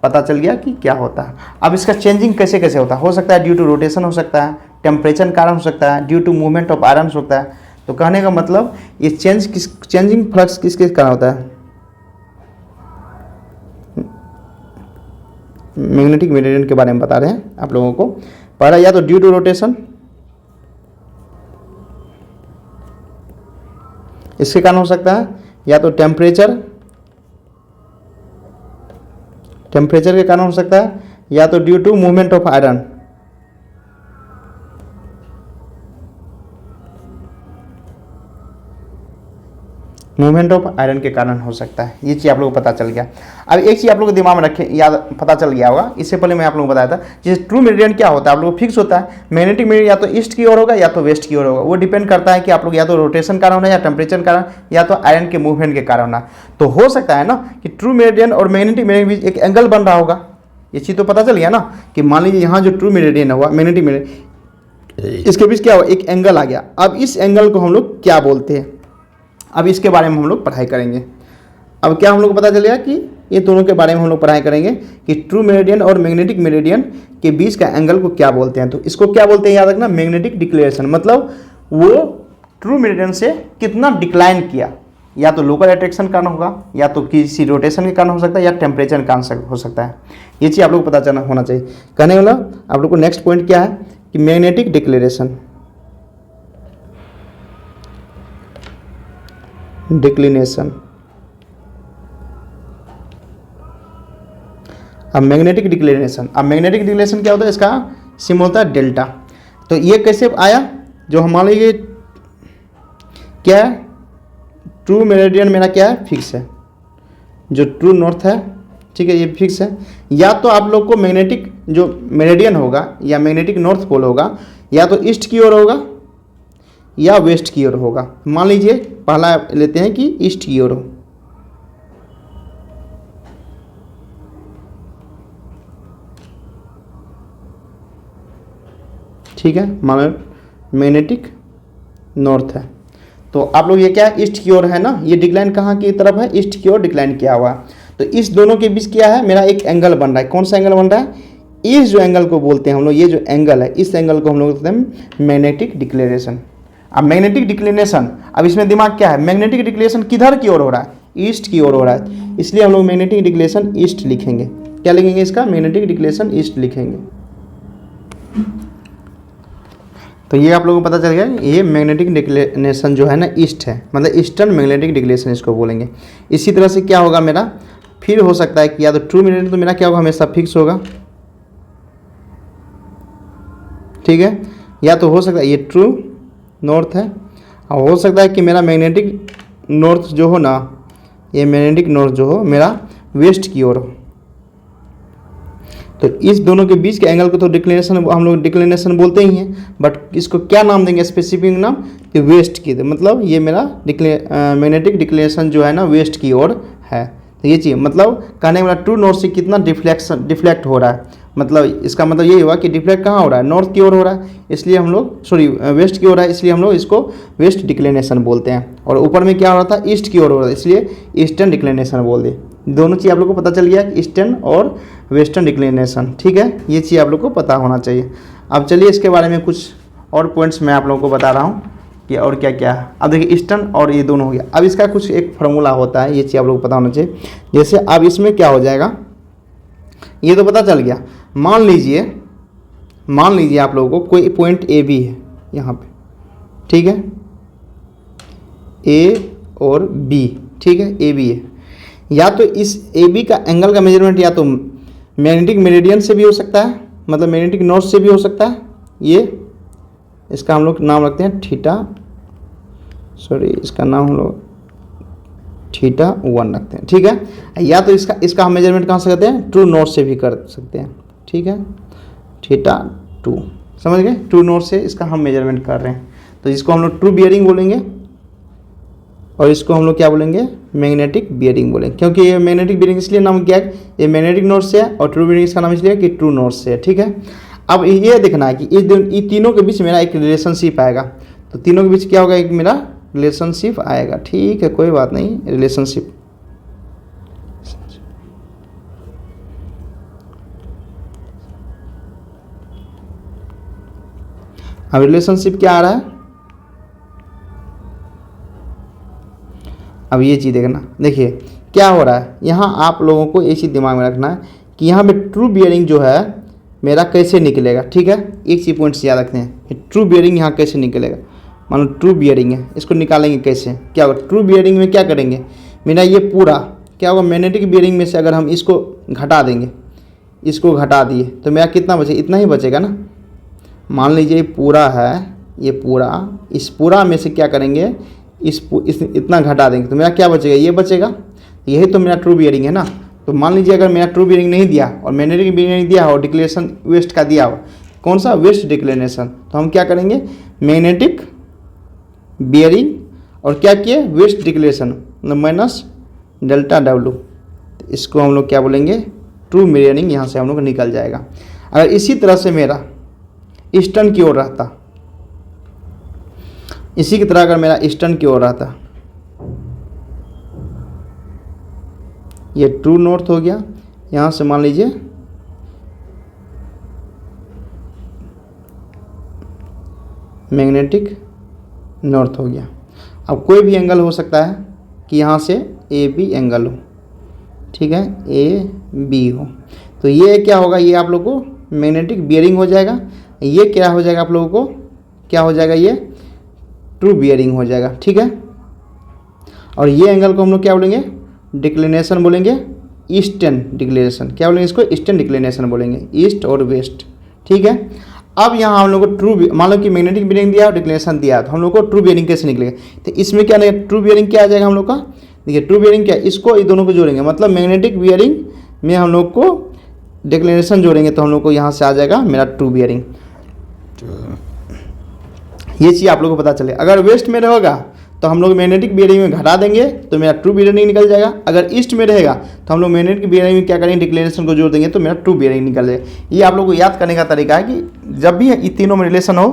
पता चल गया कि क्या होता है। अब इसका चेंजिंग कैसे कैसे होता है, हो सकता है ड्यू टू रोटेशन हो सकता है, टेम्परेचर कारण हो सकता है, due to movement of iron हो सकता है। तो कहने का मतलब ये चेंजिंग फ्लक्स किसके कारण होता है, मैग्नेटिक मेरिडियन के बारे में बता रहे हैं आप लोगों को। पहला या तो ड्यू टू रोटेशन, इसके कारण हो सकता है, या तो टेम्परेचर के कारण हो सकता है, या तो due to movement of iron, movement of iron के कारण हो सकता है। ये चीज़ आप लोगों को पता चल गया। अब एक चीज़ आप लोग को दिमाग में रखें, याद पता चल गया होगा, इससे पहले मैं आप लोगों को बताया था, जैसे ट्रू मेरिडियन क्या होता है आप लोग को फिक्स होता है। मैग्नेटिक मेरिडियन या तो ईस्ट की ओर होगा या तो वेस्ट की ओर होगा। वो डिपेंड करता है कि आप लोग या तो रोटेशन कारण होना, या टेम्परेचर कारण, या तो आयरन के मूवमेंट के कारण होना। तो हो सकता है ना कि ट्रू मेरिडियन और मैग्नेटिक मेरिडियन के बीच एक एंगल बन रहा होगा। ये चीज़ तो पता चल गया ना कि मान लीजिए यहाँ जो ट्रू मेरिडियन हुआ, मैग्नेटिक मेरिडियन, इसके बीच क्या हुआ, एक एंगल आ गया। अब इस एंगल को हम लोग क्या बोलते हैं, अब इसके बारे में हम लोग पढ़ाई करेंगे। अब क्या हम लोग को पता चलेगा कि ये दोनों के बारे में हम लोग पढ़ाई करेंगे कि ट्रू मेरिडियन और मैग्नेटिक मेरिडियन के बीच का एंगल को क्या बोलते हैं। तो इसको क्या बोलते हैं, याद रखना, मैग्नेटिक डिक्लेरेशन। मतलब वो ट्रू मेरिडियन से कितना डिक्लाइन किया, या तो लोकल अट्रैक्शन कारण होगा, या तो किसी रोटेशन के कारण हो सकता है, या टेम्परेचर के कारण हो सकता है। ये चीज़ आप लोग को पता चलना होना चाहिए। कहने वाला आप लोग को नेक्स्ट पॉइंट क्या है कि मैग्नेटिक डिक्लेरेशन, डिक्लिनेशन। अब मैग्नेटिक डिक्लेरेशन, अब मैग्नेटिक डिक्लेरेशन क्या होता है, इसका सिम होता है डेल्टा। तो ये कैसे आया, जो हमारे लिए क्या है, ट्रू मेरिडियन मेरा क्या है, फिक्स है, जो ट्रू नॉर्थ है, ठीक है, ये फिक्स है। या तो आप लोग को मैग्नेटिक जो मेरिडियन होगा या मैग्नेटिक नॉर्थ पोल होगा, या तो ईस्ट की ओर होगा या वेस्ट की ओर होगा। मान लीजिए पहला लेते हैं कि ईस्ट की ओर हो, ठीक है, मान मैग्नेटिक नॉर्थ है। तो आप लोग ये क्या है, ईस्ट की ओर है ना, ये डिक्लाइन कहाँ की तरफ है, ईस्ट की ओर डिक्लाइन किया हुआ है। तो इस दोनों के बीच क्या है, मेरा एक एंगल बन रहा है। कौन सा एंगल बन रहा है, इस जो एंगल को बोलते हैं हम लोग, ये जो एंगल है, इस एंगल को हम लोग बोलते हैं मैग्नेटिक डिक्लेरेशन। अब मैग्नेटिक डिक्लिनेशन, अब इसमें दिमाग क्या है, मैग्नेटिक डिक्लेरेशन किधर की ओर हो रहा है, ईस्ट की ओर हो रहा है, इसलिए हम लोग मैग्नेटिक डिक्लेरेशन ईस्ट लिखेंगे। क्या लिखेंगे इसका, मैग्नेटिक डिक्लेरेशन ईस्ट लिखेंगे। तो ये आप लोगों को पता चल गया, ये मैग्नेटिक डिक्लिनेशन जो है ना ईस्ट है, मतलब ईस्टर्न मैग्नेटिक डिक्लेरेशन इसको बोलेंगे। इसी तरह से क्या होगा मेरा, फिर हो सकता है कि या तो ट्रू मेरिडियन, तो मेरा क्या होगा, हमेशा फिक्स होगा, ठीक है, या तो हो सकता है ये ट्रू नॉर्थ है, और हो सकता है कि मेरा मैग्नेटिक नॉर्थ जो हो ना, ये मैग्नेटिक नॉर्थ जो हो मेरा वेस्ट की ओर हो। तो इस दोनों के बीच के एंगल को तो डिक्लिनेशन हम लोग डिक्लिनेशन बोलते ही हैं, बट इसको क्या नाम देंगे, स्पेसिफिक नाम, कि वेस्ट की। तो मतलब ये मेरा मैग्नेटिक डिक्लिनेशन जो है ना वेस्ट की ओर है। तो ये चीज़ मतलब कहने वाला ट्रू नॉर्थ से कितना डिफ्लेक्ट हो रहा है, मतलब इसका मतलब ये हुआ कि डिफ्लेक्ट कहाँ हो रहा है, नॉर्थ की ओर हो रहा है, इसलिए हम लोग वेस्ट की ओर है, इसलिए हम लोग इसको वेस्ट डिक्लिनेशन बोलते हैं। और ऊपर में क्या हो रहा था, ईस्ट की ओर हो रहा था, इसलिए ईस्टर्न डिक्लिनेशन बोल दे। दोनों चीज़ आप लोग को पता चल गया, ईस्टर्न और वेस्टर्न डिक्लिनेशन, ठीक है, ये चीज़ आप लोग को पता होना चाहिए। अब चलिए इसके बारे में कुछ और पॉइंट्स मैं आप लोगों को बता रहा हूँ कि और क्या क्या है। अब देखिए ईस्टर्न और ये दोनों हो गया। अब इसका कुछ एक फार्मूला होता है, ये चीज़ आप लोग को पता होना चाहिए। जैसे अब इसमें क्या हो जाएगा, ये तो पता चल गया। मान लीजिए आप लोगों को कोई पॉइंट ए बी है यहाँ पे, ठीक है, ए और बी, ठीक है, ए बी है। या तो इस ए बी का एंगल का मेजरमेंट या तो मैग्नेटिक मेरिडियन से भी हो सकता है, मतलब मैग्नेटिक नॉर्थ से भी हो सकता है। ये इसका हम लोग नाम रखते हैं थीटा, इसका नाम हम लोग थीटा 1 रखते हैं, ठीक है। या तो इसका हम मेजरमेंट कहाँ से करते हैं, ट्रू नॉर्थ से भी कर सकते हैं, ठीक है, थीटा 2, समझ गए, ट्रू नॉर्थ से इसका हम मेजरमेंट कर रहे हैं। तो इसको हम लोग ट्रू बियरिंग बोलेंगे, और इसको हम लोग क्या बोलेंगे, मैग्नेटिक बियरिंग बोलेंगे। क्योंकि ये मैग्नेटिक बियरिंग इसलिए नाम क्या है, ये मैग्नेटिक नॉर्थ से है, और ट्रू बियरिंग इसका नाम इसलिए कि ट्रू नॉर्थ से है, ठीक है। अब ये देखना है कि इस तीनों के बीच मेरा एक रिलेशनशिप आएगा। तो तीनों के बीच क्या होगा, एक मेरा रिलेशनशिप आएगा, ठीक है, कोई बात नहीं, रिलेशनशिप। अब रिलेशनशिप क्या आ रहा है, अब ये चीज़ देखना, देखिए क्या हो रहा है यहाँ, आप लोगों को ये चीज़ दिमाग में रखना है कि यहाँ पे ट्रू बियरिंग जो है मेरा कैसे निकलेगा, ठीक है। एक चीज़ पॉइंट से याद रखते हैं कि ट्रू बियरिंग यहाँ कैसे निकलेगा। मान लो ट्रू बियरिंग है, इसको निकालेंगे कैसे, क्या होगा, ट्रू बियरिंग में क्या करेंगे, मेरा ये पूरा क्या होगा, मैग्नेटिक बियरिंग में से अगर हम इसको घटा देंगे, इसको घटा दिए तो मेरा कितना बचे, इतना ही बचेगा ना। मान लीजिए पूरा है, ये पूरा, इस पूरा में से क्या करेंगे, इस इतना घटा देंगे तो मेरा क्या बचेगा, ये बचेगा। यही तो मेरा ट्रू बियरिंग है ना। तो मान लीजिए अगर मेरा ट्रू बियरिंग नहीं दिया और मैग्नेटिक बियरिंग दिया और डिक्लेरेशन वेस्ट का दिया हो, कौन सा, वेस्ट डिक्लेरेशन, तो हम क्या करेंगे, मैग्नेटिक बियरिंग और क्या किए, west declination minus delta W, तो इसको हम लोग क्या बोलेंगे, ट्रू बियरिंग, यहाँ से हम लोग निकल जाएगा। अगर इसी तरह से मेरा ईस्टर्न की ओर रहता, इसी की तरह अगर मेरा ईस्टर्न की ओर रहता, ये ट्रू नॉर्थ हो गया, यहाँ से मान लीजिए मैग्नेटिक नॉर्थ हो गया। अब कोई भी एंगल हो सकता है कि यहाँ से ए बी एंगल हो, ठीक है, ए बी हो, तो ये क्या होगा, ये आप लोगों को मैग्नेटिक बियरिंग हो जाएगा। ये क्या हो जाएगा, आप लोगों को क्या हो जाएगा, ये ट्रू बियरिंग हो जाएगा, ठीक है। और ये एंगल को हम लोग क्या बोलेंगे, डिक्लिनेशन बोलेंगे, ईस्टर्न डिक्लिनेशन, क्या बोलेंगे इसको, ईस्टर्न डिक्लिनेशन बोलेंगे, ईस्ट और वेस्ट, ठीक है। अब यहाँ हम लोग को ट्रू, मान लो कि मैग्नेटिक बियरिंग दिया और डिक्लिनेशन दिया, तो हम लोग को ट्रू बियरिंग कैसे निकलेगा, तो इसमें क्या नहीं, ट्रू बियरिंग क्या आ जाएगा हम लोग का, देखिए ट्रू बियरिंग क्या, इसको ये दोनों को जोड़ेंगे, मतलब मैग्नेटिक बियरिंग में हम लोग को डिक्लिनेशन जोड़ेंगे, तो हम लोग को यहाँ से आ जाएगा मेरा ट्रू बियरिंग। ये चीज़ आप लोग को पता चले। अगर वेस्ट में रहेगा तो हम लोग मैग्नेटिक बियरिंग में घटा देंगे तो मेरा ट्रू बियरिंग निकल जाएगा। अगर ईस्ट में रहेगा तो हम लोग मैग्नेटिक बियरिंग में क्या करेंगे, डिक्लेरेशन को जोड़ देंगे तो मेरा ट्रू बियरिंग निकल जाएगा। ये आप लोग को याद करने का तरीका है कि जब भी ये तीनों में रिलेशन हो,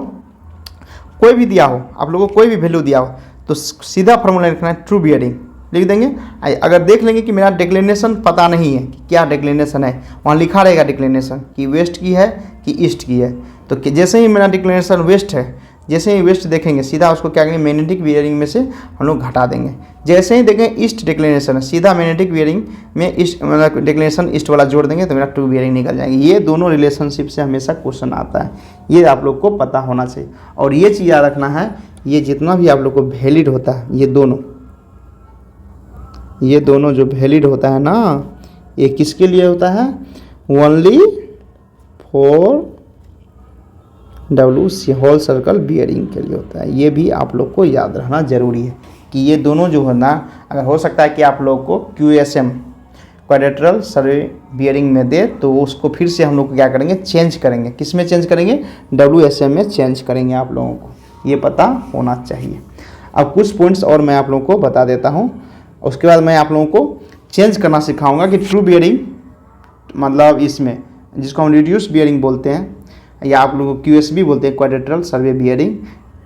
कोई भी दिया हो, आप लोगों को कोई भी वैल्यू दिया हो, तो सीधा फॉर्मूला लिखना है, ट्रू बियरिंग लिख देंगे। अगर देख लेंगे कि मेरा डिक्लेरेशन पता नहीं है कि क्या डिक्लेरेशन है, वहाँ लिखा रहेगा डिक्लेरेशन कि वेस्ट की है कि ईस्ट की है, तो जैसे ही मेरा डिक्लेरेशन वेस्ट है, जैसे ही वेस्ट देखेंगे सीधा उसको क्या करेंगे, मैग्नेटिक बियरिंग में से हम लोग घटा देंगे। जैसे ही देखें ईस्ट डिक्लेरेशन है, सीधा मैग्नेटिक बियरिंग में ईस्ट मतलब डिक्लेरेशन ईस्ट वाला जोड़ देंगे तो मेरा ट्रू बियरिंग निकल जाएंगे। ये दोनों रिलेशनशिप से हमेशा क्वेश्चन आता है, ये आप लोग को पता होना चाहिए। और ये चीज़ याद रखना है, ये जितना भी आप लोग को वैलिड होता है, ये दोनों जो वैलिड होता है ना, ये किसके लिए होता है, only for WC whole circle bearing के लिए होता है। ये भी आप लोग को याद रखना जरूरी है कि ये दोनों जो है ना, अगर हो सकता है कि आप लोग को QSM क्वाड्रेटरल सर्वे बियरिंग में दे, तो उसको फिर से हम लोग क्या करेंगे, चेंज करेंगे। किस में चेंज करेंगे, WSM में चेंज करेंगे। आप लोगों को ये पता होना चाहिए। अब कुछ पॉइंट्स और मैं आप लोगों को बता देता हूँ, उसके बाद मैं आप लोगों को चेंज करना सिखाऊंगा कि ट्रू बियरिंग मतलब इसमें, जिसको हम रिड्यूस बियरिंग बोलते हैं, या आप लोगों को QSB बोलते हैं, क्वाड्रेटरल सर्वे बियरिंग,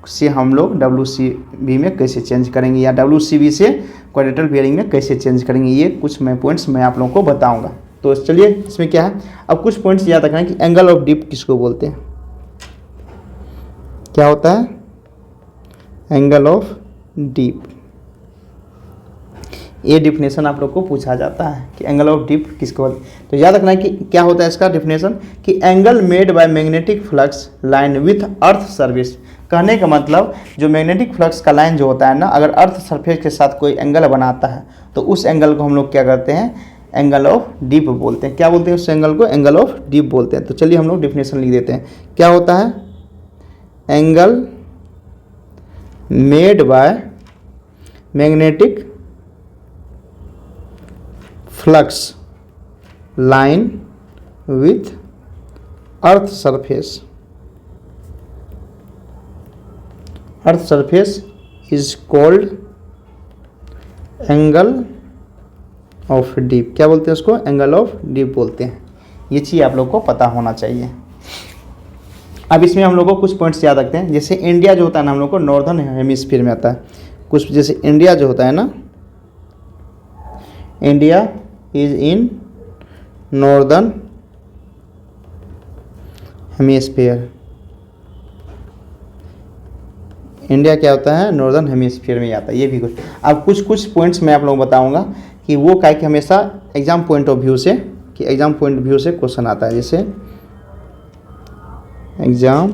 से हम लोग WCB में कैसे चेंज करेंगे, या WCB से क्वाड्रेटरल बियरिंग में कैसे चेंज करेंगे। ये कुछ मैं पॉइंट्स मैं आप लोगों को बताऊंगा। तो चलिए इसमें क्या है, अब कुछ पॉइंट्स याद रखना है कि एंगल ऑफ डिप किसको बोलते हैं, क्या होता है, एंगल ऑफ डिप। ये डिफिनेशन आप लोग को पूछा जाता है कि एंगल ऑफ डिप किसको बोलते हैं। तो याद रखना है कि क्या होता है इसका डिफिनेशन, कि angle made by magnetic flux line with earth surface. कहने का मतलब जो मैग्नेटिक फ्लक्स का लाइन जो होता है ना, अगर अर्थ सरफेस के साथ कोई एंगल बनाता है तो उस एंगल को हम लोग क्या करते हैं, एंगल ऑफ डिप बोलते हैं। क्या बोलते हैं उस एंगल को, एंगल ऑफ डिप बोलते हैं। तो चलिए हम लोग डिफिनेशन लिख देते हैं। क्या होता है, angle made by magnetic flux line with earth surface, earth surface is called angle of dip. क्या बोलते हैं उसको, एंगल ऑफ डिप बोलते हैं। ये चीज़ आप लोग को पता होना चाहिए। अब इसमें हम लोग को कुछ पॉइंट्स याद रखते हैं। जैसे इंडिया जो होता है ना, हम लोग को नॉर्दर्न हेमिस्फीयर में आता है कुछ। जैसे इंडिया जो होता है ना, India is in northern hemisphere. India क्या होता है, नॉर्दर्न हेमिस्फीयर में आता है। ये भी कुछ, अब कुछ पॉइंट्स मैं आप लोगों को बताऊंगा कि वो क्या कि हमेशा एग्जाम पॉइंट ऑफ व्यू से, कि एग्जाम पॉइंट ऑफ व्यू से क्वेश्चन आता है। जैसे एग्जाम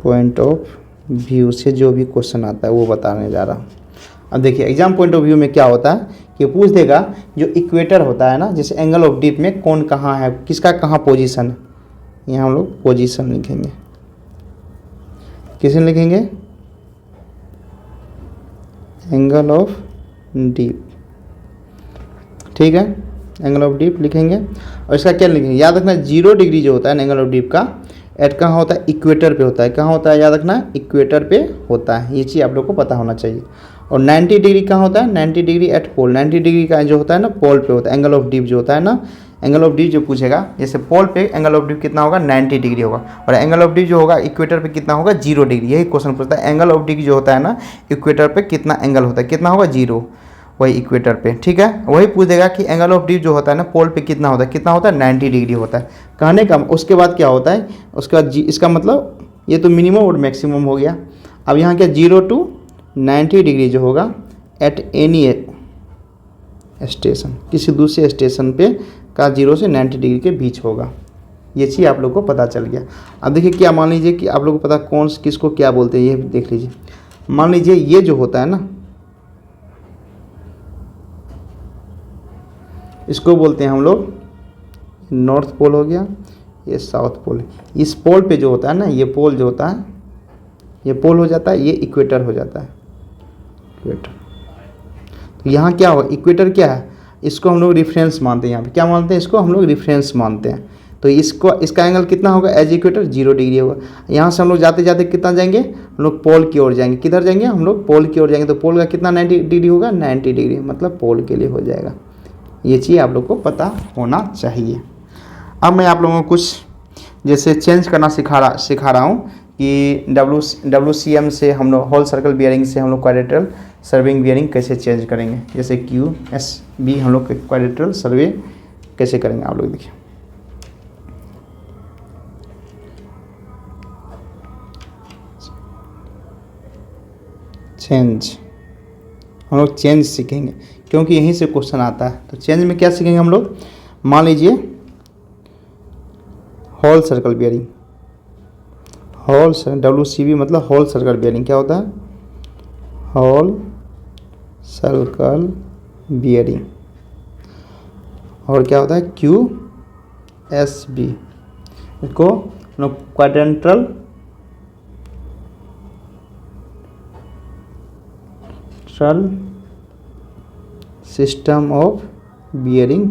पॉइंट ऑफ व्यू से जो भी क्वेश्चन आता है वो बताने जा रहा हूँ। अब देखिए एग्जाम पॉइंट ऑफ व्यू में क्या होता है कि पूछ देगा जो इक्वेटर होता है ना, जैसे एंगल ऑफ डिप में कौन कहाँ है, किसका कहाँ पोजीशन है। यहाँ हम लोग पोजीशन लिखेंगे। किसे लिखेंगे, एंगल ऑफ डीप, ठीक है, एंगल ऑफ डीप लिखेंगे। और इसका क्या लिखेंगे, याद रखना 0 डिग्री जो होता है एंगल ऑफ डीप का, एट कहाँ होता है, इक्वेटर पे होता है। कहाँ होता है, याद रखना इक्वेटर पे होता है, ये चीज़ आप लोग को पता होना चाहिए। और 90 डिग्री कहाँ होता है, 90 डिग्री एट पोल, 90 डिग्री का जो होता है ना पोल पे होता है। एंगल ऑफ डीप जो होता है ना, एंगल ऑफ डीप जो पूछेगा, जैसे पोल पे एंगल ऑफ डीप कितना होगा, 90 डिग्री होगा। और एंगल ऑफ डीप जो होगा इक्वेटर पे कितना होगा, 0 डिग्री। यही क्वेश्चन पूछता है, एंगल ऑफ डीप जो होता है ना इक्वेटर पे कितना एंगल होता है, कितना होगा, 0, वही इक्वेटर पे, ठीक है। वही पूछ देगा कि एंगल ऑफ डीप जो होता है ना पोल पे कितना होता है, कितना होता है, 90 डिग्री होता है कहने का। उसके बाद क्या होता है, उसके बाद इसका मतलब ये तो मिनिमम और मैक्सिमम हो गया। अब यहाँ क्या 0 to 90 डिग्री जो होगा एट एनी स्टेशन, किसी दूसरे स्टेशन पे का 0 से 90 डिग्री के बीच होगा। ये चीज़ आप लोग को पता चल गया। अब देखिए क्या, मान लीजिए कि आप लोग को पता कौन किसको क्या बोलते हैं, ये देख लीजिए। मान लीजिए ये जो होता है ना, इसको बोलते हैं हम लोग नॉर्थ पोल हो गया, ये साउथ पोल है। इस पोल पे जो होता है ना, ये पोल जो होता है, ये पोल हो जाता है, ये इक्वेटर हो जाता है, इक्वेटर। तो यहाँ क्या होगा, इक्वेटर क्या है, इसको हम लोग रेफरेंस मानते हैं। यहाँ पे क्या मानते हैं, इसको हम लोग रेफरेंस मानते हैं। तो इसको, इसका एंगल कितना होगा एज इक्वेटर, 0 डिग्री होगा। यहाँ से हम लोग जाते जाते कितना जाएंगे, हम लोग पोल की ओर जाएंगे। किधर जाएंगे, हम लोग पोल की ओर जाएंगे। तो पोल का कितना 90 डिग्री होगा, 90 डिग्री, मतलब पोल के लिए हो जाएगा। ये चीज़ आप लोग को पता होना चाहिए। अब मैं आप लोगों को कुछ जैसे चेंज करना सिखा रहा हूँ कि WCM से हम लोग होल सर्कल बियरिंग से हम लोग क्वाड्रेटरल सर्विंग बियरिंग कैसे चेंज करेंगे। जैसे QSB हम लोग क्वाड्रेटरल सर्वे कैसे करेंगे, आप लोग देखिए। चेंज, हम लोग चेंज सीखेंगे क्योंकि यहीं से क्वेश्चन आता है। तो चेंज में क्या सीखेंगे हम लोग, मान लीजिए whole circle bearing, whole WCB मतलब होल सर्कल बियरिंग क्या होता है, होल सर्कल बियरिंग। और क्या होता है QSB, इसको क्वाड्रेंटल सिस्टम ऑफ बियरिंग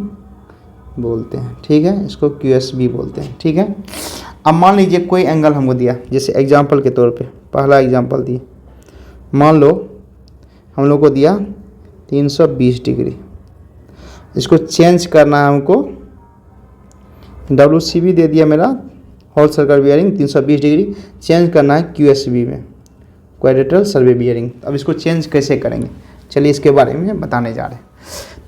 बोलते हैं, ठीक है, इसको QSB बोलते हैं, ठीक है। अब मान लीजिए कोई एंगल हमको दिया, जैसे एग्जांपल के तौर पे पहला एग्जांपल दिए, मान लो हम लोग को दिया 320 डिग्री। इसको चेंज करना है हमको, WCB दे दिया मेरा whole circle bearing 320 degree, change करना है QSB में, क्वाड्रेटरल सर्वे बियरिंग। अब इसको चेंज कैसे करेंगे, चलिए इसके बारे में बताने जा रहे हैं।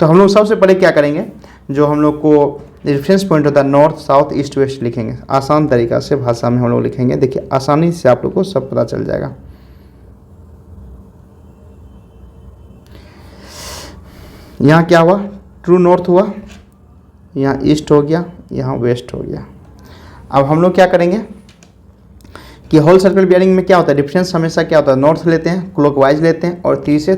तो हम लोग सबसे पहले क्या करेंगे, जो हम लोग को रेफरेंस पॉइंट होता है नॉर्थ साउथ ईस्ट वेस्ट लिखेंगे, आसान तरीका से भाषा में हम लोग लिखेंगे। देखिए आसानी से आप लोग को सब पता चल जाएगा। यहाँ क्या हुआ, ट्रू नॉर्थ हुआ, यहाँ ईस्ट हो गया, यहाँ वेस्ट हो गया। अब हम लोग क्या करेंगे कि होल सर्कल बियरिंग में क्या होता है, डिफरेंस हमेशा क्या होता है, नॉर्थ लेते हैं, क्लॉकवाइज लेते हैं और 3 से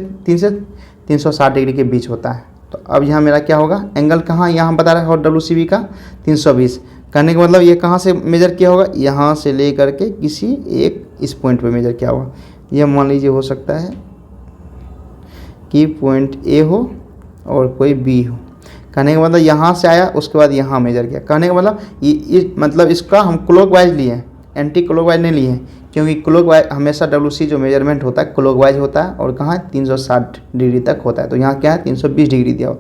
360 डिग्री के बीच होता है। तो अब यहाँ मेरा क्या होगा, एंगल कहाँ यहाँ बता रहा है और WCB का 320, कहने का मतलब ये कहाँ से मेजर किया होगा, यहाँ से ले करके किसी एक इस पॉइंट पे मेजर किया होगा। ये मान लीजिए हो सकता है कि पॉइंट A हो और कोई B हो, कहने का मतलब यहाँ से आया उसके बाद यहाँ मेजर किया। कहने का मतलब ये मतलब इसका हम क्लॉकवाइज लिए हैं, एंटी क्लॉकवाइज नहीं लिए हैं, क्योंकि क्लॉकवाइज हमेशा WC जो मेजरमेंट होता है क्लॉकवाइज होता है और कहाँ 360 डिग्री तक होता है। तो यहाँ क्या है 320 डिग्री दिया हो,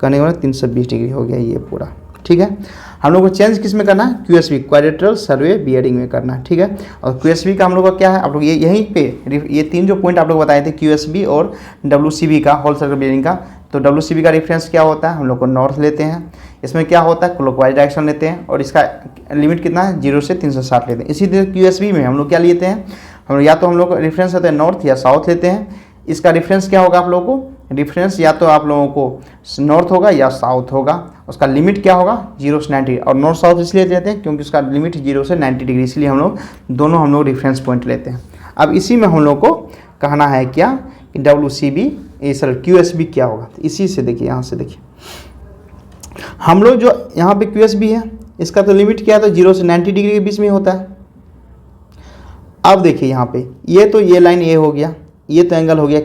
कहने का मतलब 320 डिग्री हो गया ये पूरा, ठीक है। हम लोग को चेंज किस में करना है, QSB क्वाड्रेटरल सर्वे बियरिंग में करना है, ठीक है। और QSB का हम लोग का क्या है, आप लोग ये यहीं पे ये 3 जो पॉइंट आप लोग बताए थे QSB और WCB का होल सर्कल बियरिंग का। तो WCB का रेफरेंस क्या होता है, हम लोग को नॉर्थ लेते हैं, इसमें क्या होता है क्लॉकवाइज डायरेक्शन लेते हैं और इसका लिमिट कितना है 0 से 360 लेते हैं। इसी तरह QSB में हम लोग क्या लेते हैं, हम या तो हम लोग रेफरेंस होता है नॉर्थ या साउथ लेते हैं। इसका रेफरेंस क्या होगा आप लोगों को, रेफरेंस या तो आप लोगों को नॉर्थ होगा या साउथ होगा। उसका लिमिट क्या होगा 0 से 90, और नॉर्थ साउथ इसलिए लेते हैं क्योंकि उसका लिमिट 0 से 90 डिग्री, इसलिए हम लोग दोनों हम लोग रेफरेंस पॉइंट लेते हैं। अब इसी में हम लोग को कहना है क्या कि WCB सर QSB क्या होगा। तो इसी से देखिए, यहाँ से देखिए हम लोग जो यहाँ पे QSB है इसका तो लिमिट क्या है, तो 0 से 90 डिग्री के बीच में होता है। अब देखिए यहाँ पे ये तो ये लाइन A हो गया, ये तो एंगल हो गया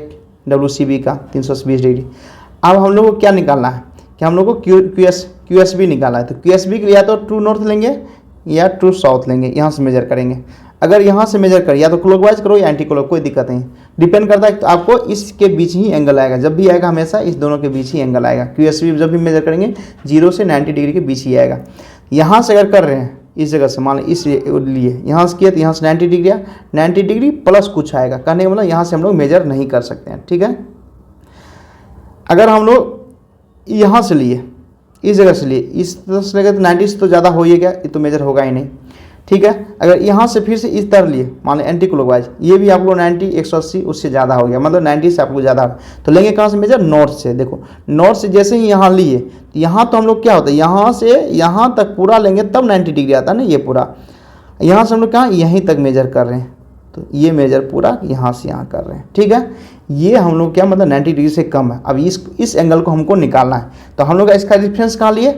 WCB का 320 डिग्री। अब हम लोग को क्या निकालना है कि हम लोग को QSB निकालना है। तो QSB के लिए या तो ट्रू नॉर्थ लेंगे या ट्रू साउथ लेंगे, यहाँ से मेजर करेंगे। अगर यहाँ से मेजर कर या तो क्लॉकवाइज करो या एंटी क्लॉक, कोई दिक्कत नहीं, डिपेंड करता है। तो आपको इसके बीच ही एंगल आएगा, जब भी आएगा हमेशा इस दोनों के बीच ही एंगल आएगा। QSB जब भी मेजर करेंगे 0 से 90 डिग्री के बीच ही आएगा। यहाँ से अगर कर रहे हैं इस जगह से, मान लो इस लिए यहाँ से किया तो यहाँ से 90 डिग्री, 90 डिग्री प्लस कुछ आएगा, कहने का मतलब यहाँ से हम लोग मेजर नहीं कर सकते हैं, ठीक है। अगर हम लोग यहाँ से लिए, इस जगह से लिए, इस तरह से लगे तो 90 से तो ज़्यादा हो ही गया, ये तो मेजर होगा ही नहीं, ठीक है। अगर यहाँ से फिर से इस तरह लिए, मान लो एंटी क्लॉकवाइज, ये भी आप लोग 90 180 उससे ज़्यादा हो गया, मतलब 90 से आपको ज़्यादा, तो लेंगे कहाँ से मेजर, नॉर्थ से। देखो नॉर्थ से जैसे ही यहाँ लिए तो यहाँ तो हम लोग क्या होता है, यहाँ से यहाँ तक पूरा लेंगे तब 90 डिग्री आता है ना, ये पूरा। यहाँ से हम लोग कहाँ यहीं तक मेजर कर रहे हैं, तो ये मेजर पूरा यहाँ से यहाँ कर रहे हैं, ठीक है। ये हम लोग क्या मतलब 90 डिग्री से कम है। अब इस एंगल को हमको निकालना है, तो हम लोग इसका रेफरेंस कहाँ लिए,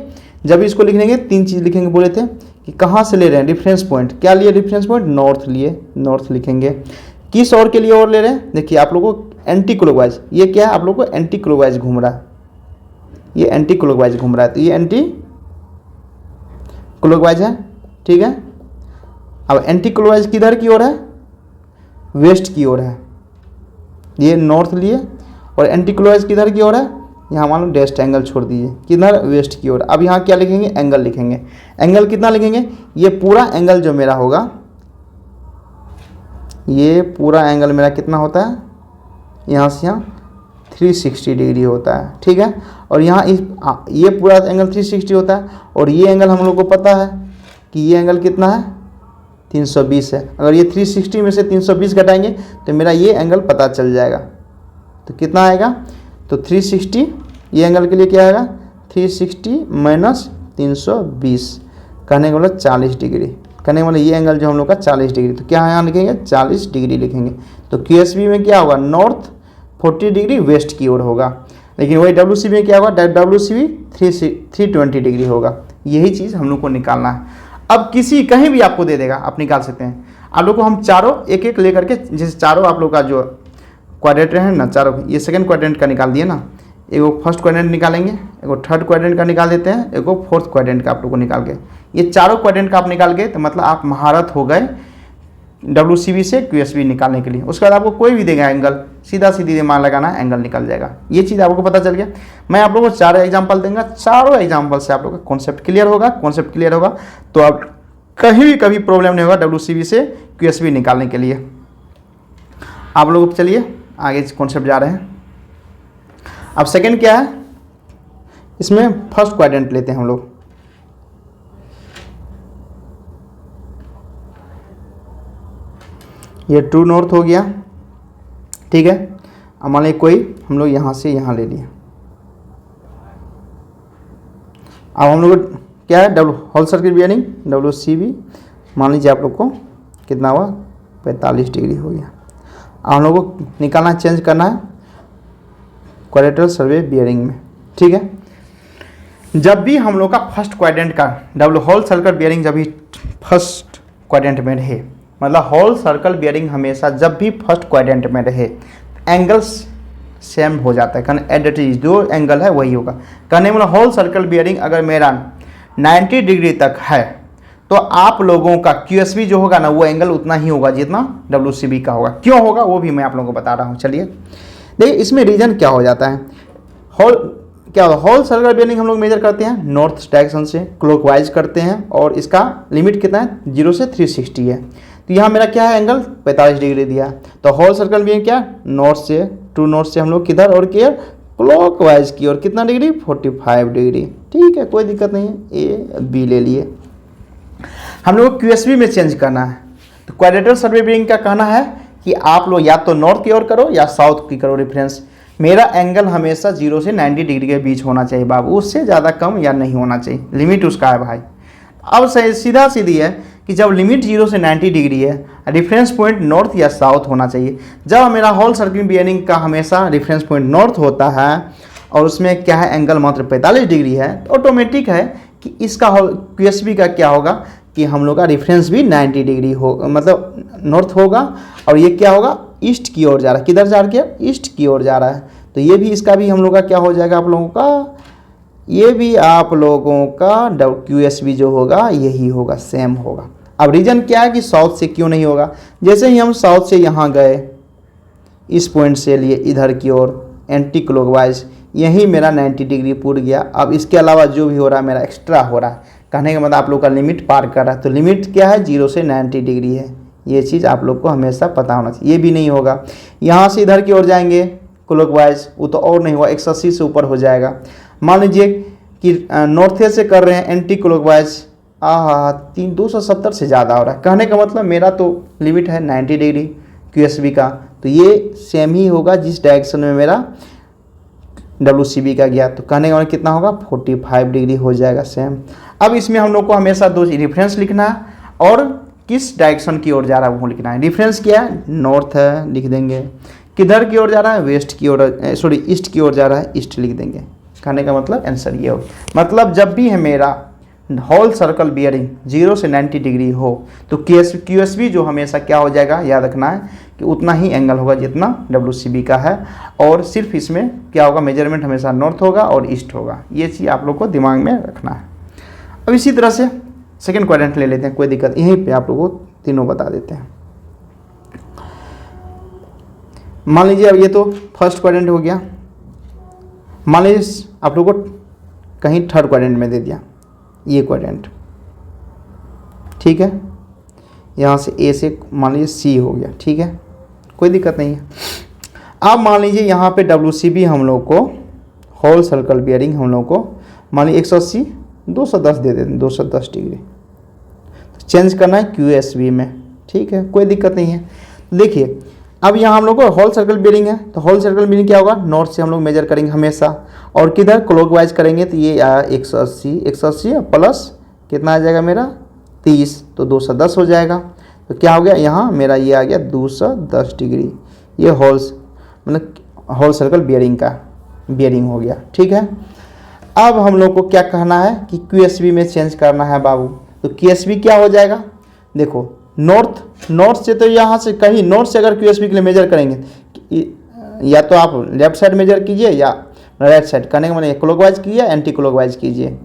जब इसको लिखेंगे 3 चीज़ लिखेंगे, बोले थे कि कहाँ से ले रहे हैं रेफरेंस पॉइंट, क्या लिए रेफरेंस पॉइंट, नॉर्थ लिए, नॉर्थ लिखेंगे। किस और के लिए और ले रहे हैं, देखिए आप लोगों को एंटी क्लॉकवाइज, ये क्या है आप लोग को एंटी क्लॉकवाइज घूम रहा है, ये एंटी क्लॉकवाइज घूम रहा है, तो ये एंटी क्लॉकवाइज है, ठीक है। अब एंटी क्लॉकवाइज किधर की ओर है, वेस्ट की ओर है, ये नॉर्थ लिए, और एंटी क्लॉकवाइज किधर की ओर है, यहाँ मान लो डेस्ट एंगल छोड़ दीजिए, किधर, वेस्ट की ओर। अब यहाँ क्या लिखेंगे, एंगल लिखेंगे। एंगल कितना लिखेंगे, ये पूरा एंगल जो मेरा होगा, ये पूरा एंगल मेरा कितना होता है, यहाँ से यहाँ 360 डिग्री होता है, ठीक है। और यहाँ ये पूरा एंगल 360 होता है, और ये एंगल हम लोग को पता है कि ये एंगल कितना है, 320 है। अगर ये 360 में से 320 घटाएंगे तो मेरा ये एंगल पता चल जाएगा, तो कितना आएगा, तो 360, ये एंगल के लिए क्या आएगा, 360 माइनस 320, कहने का मतलब 40 डिग्री, कहने का मतलब ये एंगल जो हम लोग का 40 डिग्री, तो क्या यहाँ लिखेंगे 40 डिग्री लिखेंगे। तो QSB में क्या होगा, नॉर्थ 40 डिग्री वेस्ट की ओर होगा, लेकिन वही WCB में क्या होगा, WCB 320 डिग्री होगा। यही चीज़ हम लोग को निकालना है। अब कहीं भी आपको दे देगा, आप निकाल सकते हैं। आप लोग को हम चारों एक एक लेकर के, जैसे चारों आप लोग का जो क्वाड्रेंट है ना, चारों, ये सेकंड क्वाड्रेंट का निकाल दिए ना, एगो फर्स्ट क्वाड्रेंट निकालेंगे, एगो थर्ड क्वाड्रेंट का निकाल देते हैं, एगो फोर्थ क्वाड्रेंट का आप लोग को निकाल के, ये चारों क्वाड्रेंट का आप निकाल के, तो मतलब आप महारत हो गए WCB से QSB निकालने के लिए। उसके बाद आपको कोई भी देगा एंगल, सीधा सीधी दिमाग लगाना है, एंगल निकल जाएगा। ये चीज़ आपको पता चल गया। मैं आप लोगों को 4 एग्जाम्पल दूंगा, चारों एग्जाम्पल से आप लोग का कॉन्सेप्ट क्लियर होगा। कॉन्सेप्ट क्लियर होगा तो आप कहीं भी कभी प्रॉब्लम नहीं होगा WCB से QSB निकालने के लिए। आप लोग चलिए आगे कॉन्सेप्ट जा रहे हैं। अब सेकंड क्या है, इसमें फर्स्ट क्वाड्रेंट लेते हैं हम लोग। ये ट्रू नॉर्थ हो गया, ठीक है। अब मान लीजिए कोई हम लोग यहाँ से यहाँ ले लिए। अब हम लोग क्या है, होल सर्किल बियरिंग WCB, मान लीजिए आप लोग को कितना हुआ, 45 डिग्री हो गया। अब हम लोग को निकालना, चेंज करना है क्वाड्रेंटल सर्वे बियरिंग में, ठीक है। जब भी हम लोग का फर्स्ट क्वाड्रेंट का होल सर्कल बियरिंग जब भी फर्स्ट क्वाड्रेंट में रहे, मतलब होल सर्कल बियरिंग हमेशा जब भी फर्स्ट क्वाड्रेंट में रहे, एंगल्स सेम हो जाता है, कहने एडिटिव जो एंगल है वही होगा। कहने मतलब होल सर्कल बियरिंग अगर मेरा 90 डिग्री तक है तो आप लोगों का QSB जो होगा ना, वो एंगल उतना ही होगा जितना WCB का होगा। क्यों होगा वो भी मैं आप लोगों को बता रहा हूँ। चलिए देखिए इसमें रीजन क्या हो जाता है। होल सर्कल बियरिंग हम लोग मेजर करते हैं नॉर्थ डायरेक्शन से, क्लॉकवाइज करते हैं, और इसका लिमिट कितना है, 0 से 360 है। तो यहाँ मेरा क्या है, एंगल 45 डिग्री दिया है। तो होल सर्कल बियरिंग क्या, नॉर्थ से, ट्रू नॉर्थ से हम लोग किधर और किया, क्लॉकवाइज की, और कितना डिग्री, 45 डिग्री, ठीक है, कोई दिक्कत नहीं है। A B ले लिए। हम लोग को QSB में चेंज करना है, तो क्वाड्रेंटल सर्वे बियरिंग का कहना है कि आप लोग या तो नॉर्थ की ओर करो या साउथ की करो रेफरेंस। मेरा एंगल हमेशा 0 से 90 डिग्री के बीच होना चाहिए बाबू, उससे ज़्यादा कम या नहीं होना चाहिए, लिमिट उसका है भाई। अब सीधा सीधी है कि जब लिमिट 0 से 90 डिग्री है, रेफरेंस पॉइंट नॉर्थ या साउथ होना चाहिए। जब मेरा होल सर्कल बियरिंग का हमेशा रेफरेंस पॉइंट नॉर्थ होता है और उसमें क्या है, एंगल मात्र 45 डिग्री है, तो ऑटोमेटिक है कि इसका QSB का क्या होगा कि हम लोग का रेफरेंस भी 90 डिग्री हो, मतलब नॉर्थ होगा, और ये क्या होगा, ईस्ट की ओर जा रहा है। किधर जा रहा है? ईस्ट की ओर जा रहा है। तो ये भी इसका भी हम लोग का क्या हो जाएगा आप लोगों का, ये भी आप लोगों का QSB जो होगा यही होगा, सेम होगा। अब रीज़न क्या है कि साउथ से क्यों नहीं होगा? जैसे ही हम साउथ से यहाँ गए, इस पॉइंट से लिए इधर की ओर एंटी क्लॉकवाइज, यही मेरा 90 डिग्री पूर गया। अब इसके अलावा जो भी हो रहा है मेरा एक्स्ट्रा हो रहा है, कहने का मतलब आप लोग का लिमिट पार कर रहा है। तो लिमिट क्या है? 0 से 90 डिग्री है। ये चीज़ आप लोग को हमेशा पता होना चाहिए। ये भी नहीं होगा। यहाँ से इधर की ओर जाएंगे क्लॉकवाइज, वो तो और नहीं हुआ, 180 से ऊपर हो जाएगा। मान लीजिए कि नॉर्थ ईस्ट से कर रहे हैं एंटी क्लॉकवाइज, 270 से ज़्यादा हो रहा है। कहने का मतलब मेरा तो लिमिट है 90 डिग्री QSB का, तो ये सेम ही होगा जिस डायरेक्शन में मेरा WCB का गया। तो कहने का मतलब कितना होगा? 45 डिग्री हो जाएगा सेम। अब इसमें हम लोग को हमेशा 2 रेफरेंस लिखना है और किस डायरेक्शन की ओर जा रहा है वो लिखना है। रेफरेंस क्या है? नॉर्थ है, लिख देंगे। किधर की ओर जा रहा है? वेस्ट की ओर, सॉरी ईस्ट की ओर जा रहा है, ईस्ट लिख देंगे। कहने का मतलब आंसर ये हो, मतलब जब भी है मेरा होल सर्कल बियरिंग 0 से 90 डिग्री हो तो QSB जो हमेशा क्या हो जाएगा, याद रखना है कि उतना ही एंगल होगा जितना WCB का है। और सिर्फ इसमें क्या होगा, मेजरमेंट हमेशा नॉर्थ होगा और ईस्ट होगा। ये चीज़ आप लोग को दिमाग में रखना है। अब इसी तरह से सेकेंड क्वाड्रेंट ले लेते हैं, कोई दिक्कत, यहीं पे आप लोगों को तीनों बता देते हैं। मान लीजिए अब ये तो फर्स्ट क्वाड्रेंट हो गया। मान लीजिए आप लोगों को कहीं थर्ड क्वाड्रेंट में दे दिया ये क्वाड्रेंट, ठीक है। यहाँ से A से मान लीजिए C हो गया, ठीक है, कोई दिक्कत नहीं है। अब मान लीजिए यहाँ पे WCB हम लोग को होल सर्कल बियरिंग हम लोग को मान लीजिए 180 210 दे देते हैं, 210 डिग्री। तो चेंज करना है QSB में, ठीक है, कोई दिक्कत नहीं है। देखिए अब यहाँ हम लोग को होल सर्कल बियरिंग है, तो होल सर्कल बियरिंग क्या होगा, नॉर्थ से हम लोग मेजर करेंगे हमेशा, और किधर क्लॉकवाइज करेंगे। तो ये आया 180 प्लस कितना आ जाएगा मेरा 30, तो 210 हो जाएगा। तो क्या हो गया, यहाँ मेरा ये आ गया 210 डिग्री। ये मतलब होल सर्कल बियरिंग का बियरिंग हो गया, ठीक है। अब हम लोग को क्या कहना है कि QSB में चेंज करना है बाबू। तो QSB क्या हो जाएगा, देखो नॉर्थ से, तो यहाँ से कहीं नॉर्थ से अगर QSB के लिए मेजर करेंगे, या तो आप लेफ्ट साइड मेजर कीजिए या राइट साइड, करने का मतलब क्लॉकवाइज कीजिए एंटी क्लॉकवाइज कीजिए।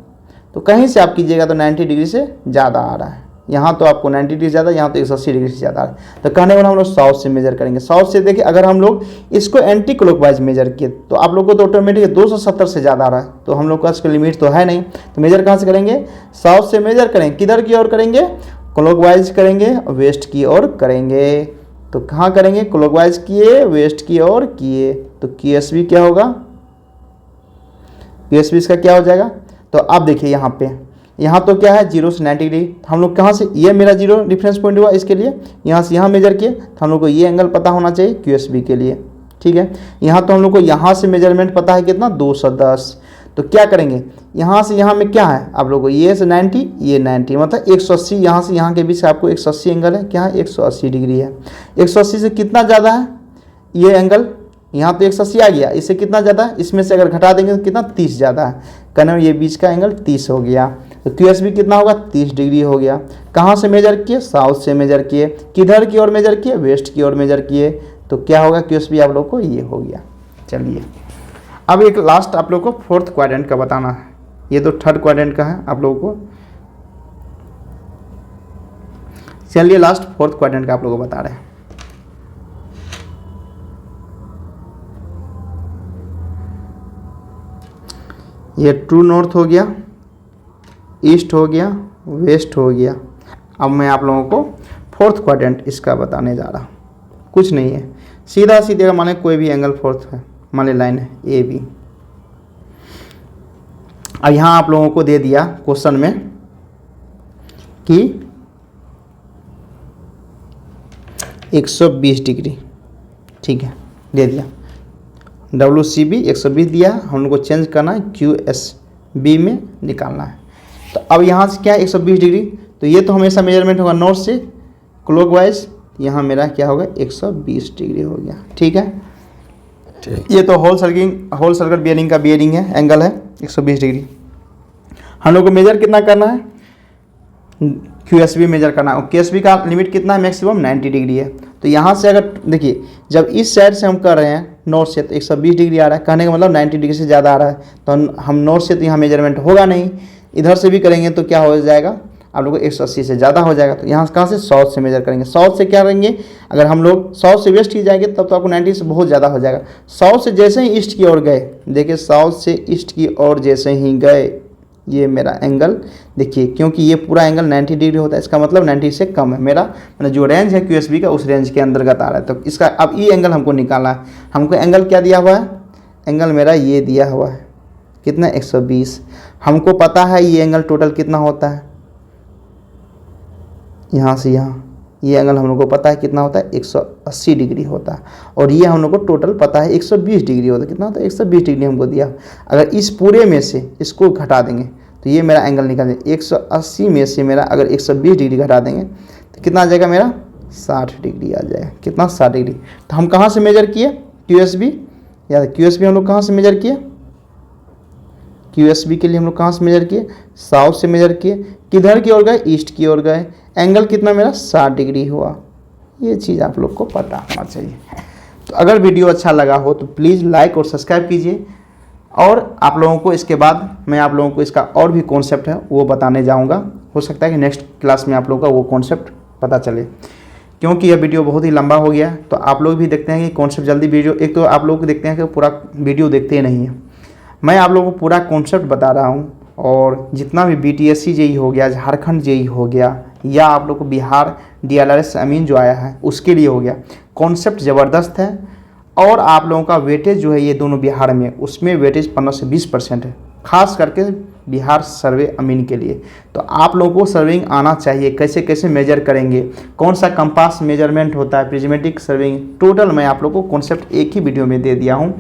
तो कहीं से आप कीजिएगा तो 90 डिग्री से ज़्यादा आ रहा है। यहाँ तो आपको 90 डिग्री ज़्यादा, यहाँ तो 180 डिग्री से ज़्यादा आ रहा है। तो कहने का मतलब हम लोग साउथ से मेजर करेंगे। साउथ से देखिए अगर हम लोग इसको एंटी क्लॉकवाइज मेजर किए तो आप लोग को तो ऑटोमेटिक 270 से ज़्यादा आ रहा है। तो हम लोग का इसका लिमिट तो है नहीं, तो मेजर कहाँ से करेंगे, साउथ से मेजर करेंगे। किधर की ओर करेंगे, क्लॉकवाइज करेंगे, वेस्ट की ओर करेंगे। तो कहाँ करेंगे, क्लॉकवाइज किए, वेस्ट की ओर किए। तो QSB क्या होगा, QSB इसका क्या हो जाएगा। तो आप देखिए यहाँ पे, यहाँ तो क्या है 0 से 90 डिग्री। हम लोग कहाँ से, ये मेरा 0 रेफरेंस पॉइंट हुआ, इसके लिए यहाँ से यहाँ मेजर किए, तो हम लोग को ये एंगल पता होना चाहिए QSB के लिए, ठीक है। यहाँ तो हम लोग को यहाँ से मेजरमेंट पता है कितना 210। तो क्या करेंगे, यहाँ से यहाँ में क्या है आप लोगों को, ये से 90 ये 90, मतलब 180, यहाँ से यहाँ के बीच आपको 180 एंगल है, क्या है 180 डिग्री है। 180 से कितना ज़्यादा है ये एंगल, यहाँ तो 180 आ गया, इससे कितना ज़्यादा है, इसमें से अगर घटा देंगे तो कितना 30 ज़्यादा है, कहने ये बीच का एंगल 30 हो गया। तो QSB कितना होगा 30 डिग्री हो गया। कहाँ से मेजर किए, साउथ से मेजर किए। किधर की ओर मेजर किए, वेस्ट की ओर मेजर किए। तो क्या होगा QSB आप लोग को ये हो गया। चलिए अब एक लास्ट आप लोग को फोर्थ क्वाड्रेंट का बताना है। ये तो थर्ड क्वाड्रेंट का है आप लोगों को। चलिए लास्ट फोर्थ क्वाड्रेंट का आप लोगों को बता रहे हैं। ये ट्रू नॉर्थ हो गया, ईस्ट हो गया, वेस्ट हो गया। अब मैं आप लोगों को फोर्थ क्वाड्रेंट इसका बताने जा रहा हूँ। कुछ नहीं है, सीधा सीधे माने कोई भी एंगल फोर्थ है, माने लाइन है AB। अब यहाँ आप लोगों को दे दिया क्वेश्चन में कि 120 डिग्री, ठीक है, दे दिया। WCB 120 दिया, हम लोग को चेंज करना है QSB में निकालना है। तो अब यहाँ से क्या है 120 डिग्री, तो ये तो हमेशा मेजरमेंट होगा नॉर्थ से क्लॉकवाइज, यहाँ मेरा क्या होगा 120 डिग्री हो गया, ठीक है। ये तो होल सर्कल बियरिंग का बियरिंग है, एंगल है 120 डिग्री। हम लोग को मेजर कितना करना है, QSB मेजर करना है। QSB का लिमिट कितना है, मैक्सिमम 90 डिग्री है। तो तो यहाँ से अगर देखिए, जब इस साइड से हम कर रहे हैं नॉर्थ से, तो 120 डिग्री आ रहा है, कहने का मतलब 90 डिग्री से ज़्यादा आ रहा है, तो हम नॉर्थ से तो यहाँ मेजरमेंट होगा नहीं। इधर से भी करेंगे तो क्या हो जाएगा, आप लोगों को 180 से ज़्यादा हो जाएगा। तो यहाँ कहाँ से, साउथ से मेजर करेंगे। साउथ से क्या करेंगे, अगर हम लोग साउथ से वेस्ट की जाएंगे तब तो आपको 90 से बहुत ज़्यादा हो जाएगा। साउथ से जैसे ही ईस्ट की ओर गए, देखिए साउथ से ईस्ट की ओर जैसे ही गए, ये मेरा एंगल देखिए, क्योंकि ये पूरा एंगल 90 डिग्री होता है, इसका मतलब 90 से कम है। मेरा मतलब जो रेंज है QSB का, उस रेंज के अंतर्गत आ रहा है। तो इसका अब ये एंगल हमको निकालना है। हमको एंगल क्या दिया हुआ है, एंगल मेरा ये दिया हुआ है, कितना, 120। हमको पता है ये एंगल टोटल कितना होता है, यहाँ से यहाँ ये एंगल हम लोग को पता है कितना होता है, 180 डिग्री होता है। और ये हम लोग को टोटल पता है 120 डिग्री होता है। कितना होता है, 120 डिग्री हमको दिया। अगर इस पूरे में से इसको घटा देंगे तो ये मेरा एंगल निकल जाए। 180 में से मेरा अगर 120 डिग्री घटा देंगे तो कितना आ जाएगा, मेरा 60 डिग्री आ जाएगा। कितना, 60 डिग्री। तो हम कहाँ से मेजर किए, QSB, या QSB हम लोग कहाँ से मेजर किए, QSB के लिए हम लोग कहाँ से मेजर किए, साउथ से मेजर किए। किधर की ओर गए, ईस्ट की ओर गए। एंगल कितना मेरा, 60 डिग्री हुआ। ये चीज़ आप लोग को पता होना चाहिए। तो अगर वीडियो अच्छा लगा हो तो प्लीज़ लाइक और सब्सक्राइब कीजिए। और आप लोगों को इसके बाद मैं आप लोगों को इसका और भी कॉन्सेप्ट है वो बताने जाऊँगा। हो सकता है कि नेक्स्ट क्लास में आप लोगों का वो कॉन्सेप्ट पता चले, क्योंकि यह वीडियो बहुत ही लंबा हो गया। तो आप लोग भी देखते हैं कि कॉन्सेप्ट जल्दी वीडियो, एक तो आप लोग देखते हैं कि पूरा वीडियो देखते ही नहीं है। मैं आप लोगों को पूरा कॉन्सेप्ट बता रहा हूँ। और जितना भी BTSC JEE हो गया, झारखंड JEE हो गया, या आप लोग को बिहार DLRS अमीन जो आया है उसके लिए हो गया, कॉन्सेप्ट ज़बरदस्त है। और आप लोगों का वेटेज जो है ये दोनों बिहार में, उसमें वेटेज 15 से 20% है, खास करके बिहार सर्वे अमीन के लिए। तो आप लोगों को सर्विंग आना चाहिए, कैसे कैसे मेजर करेंगे, कौन सा कंपास मेजरमेंट होता है, प्रिज्मेटिक सर्विंग, टोटल मैं आप लोगों को कॉन्सेप्ट एक ही वीडियो में दे दिया हूँ।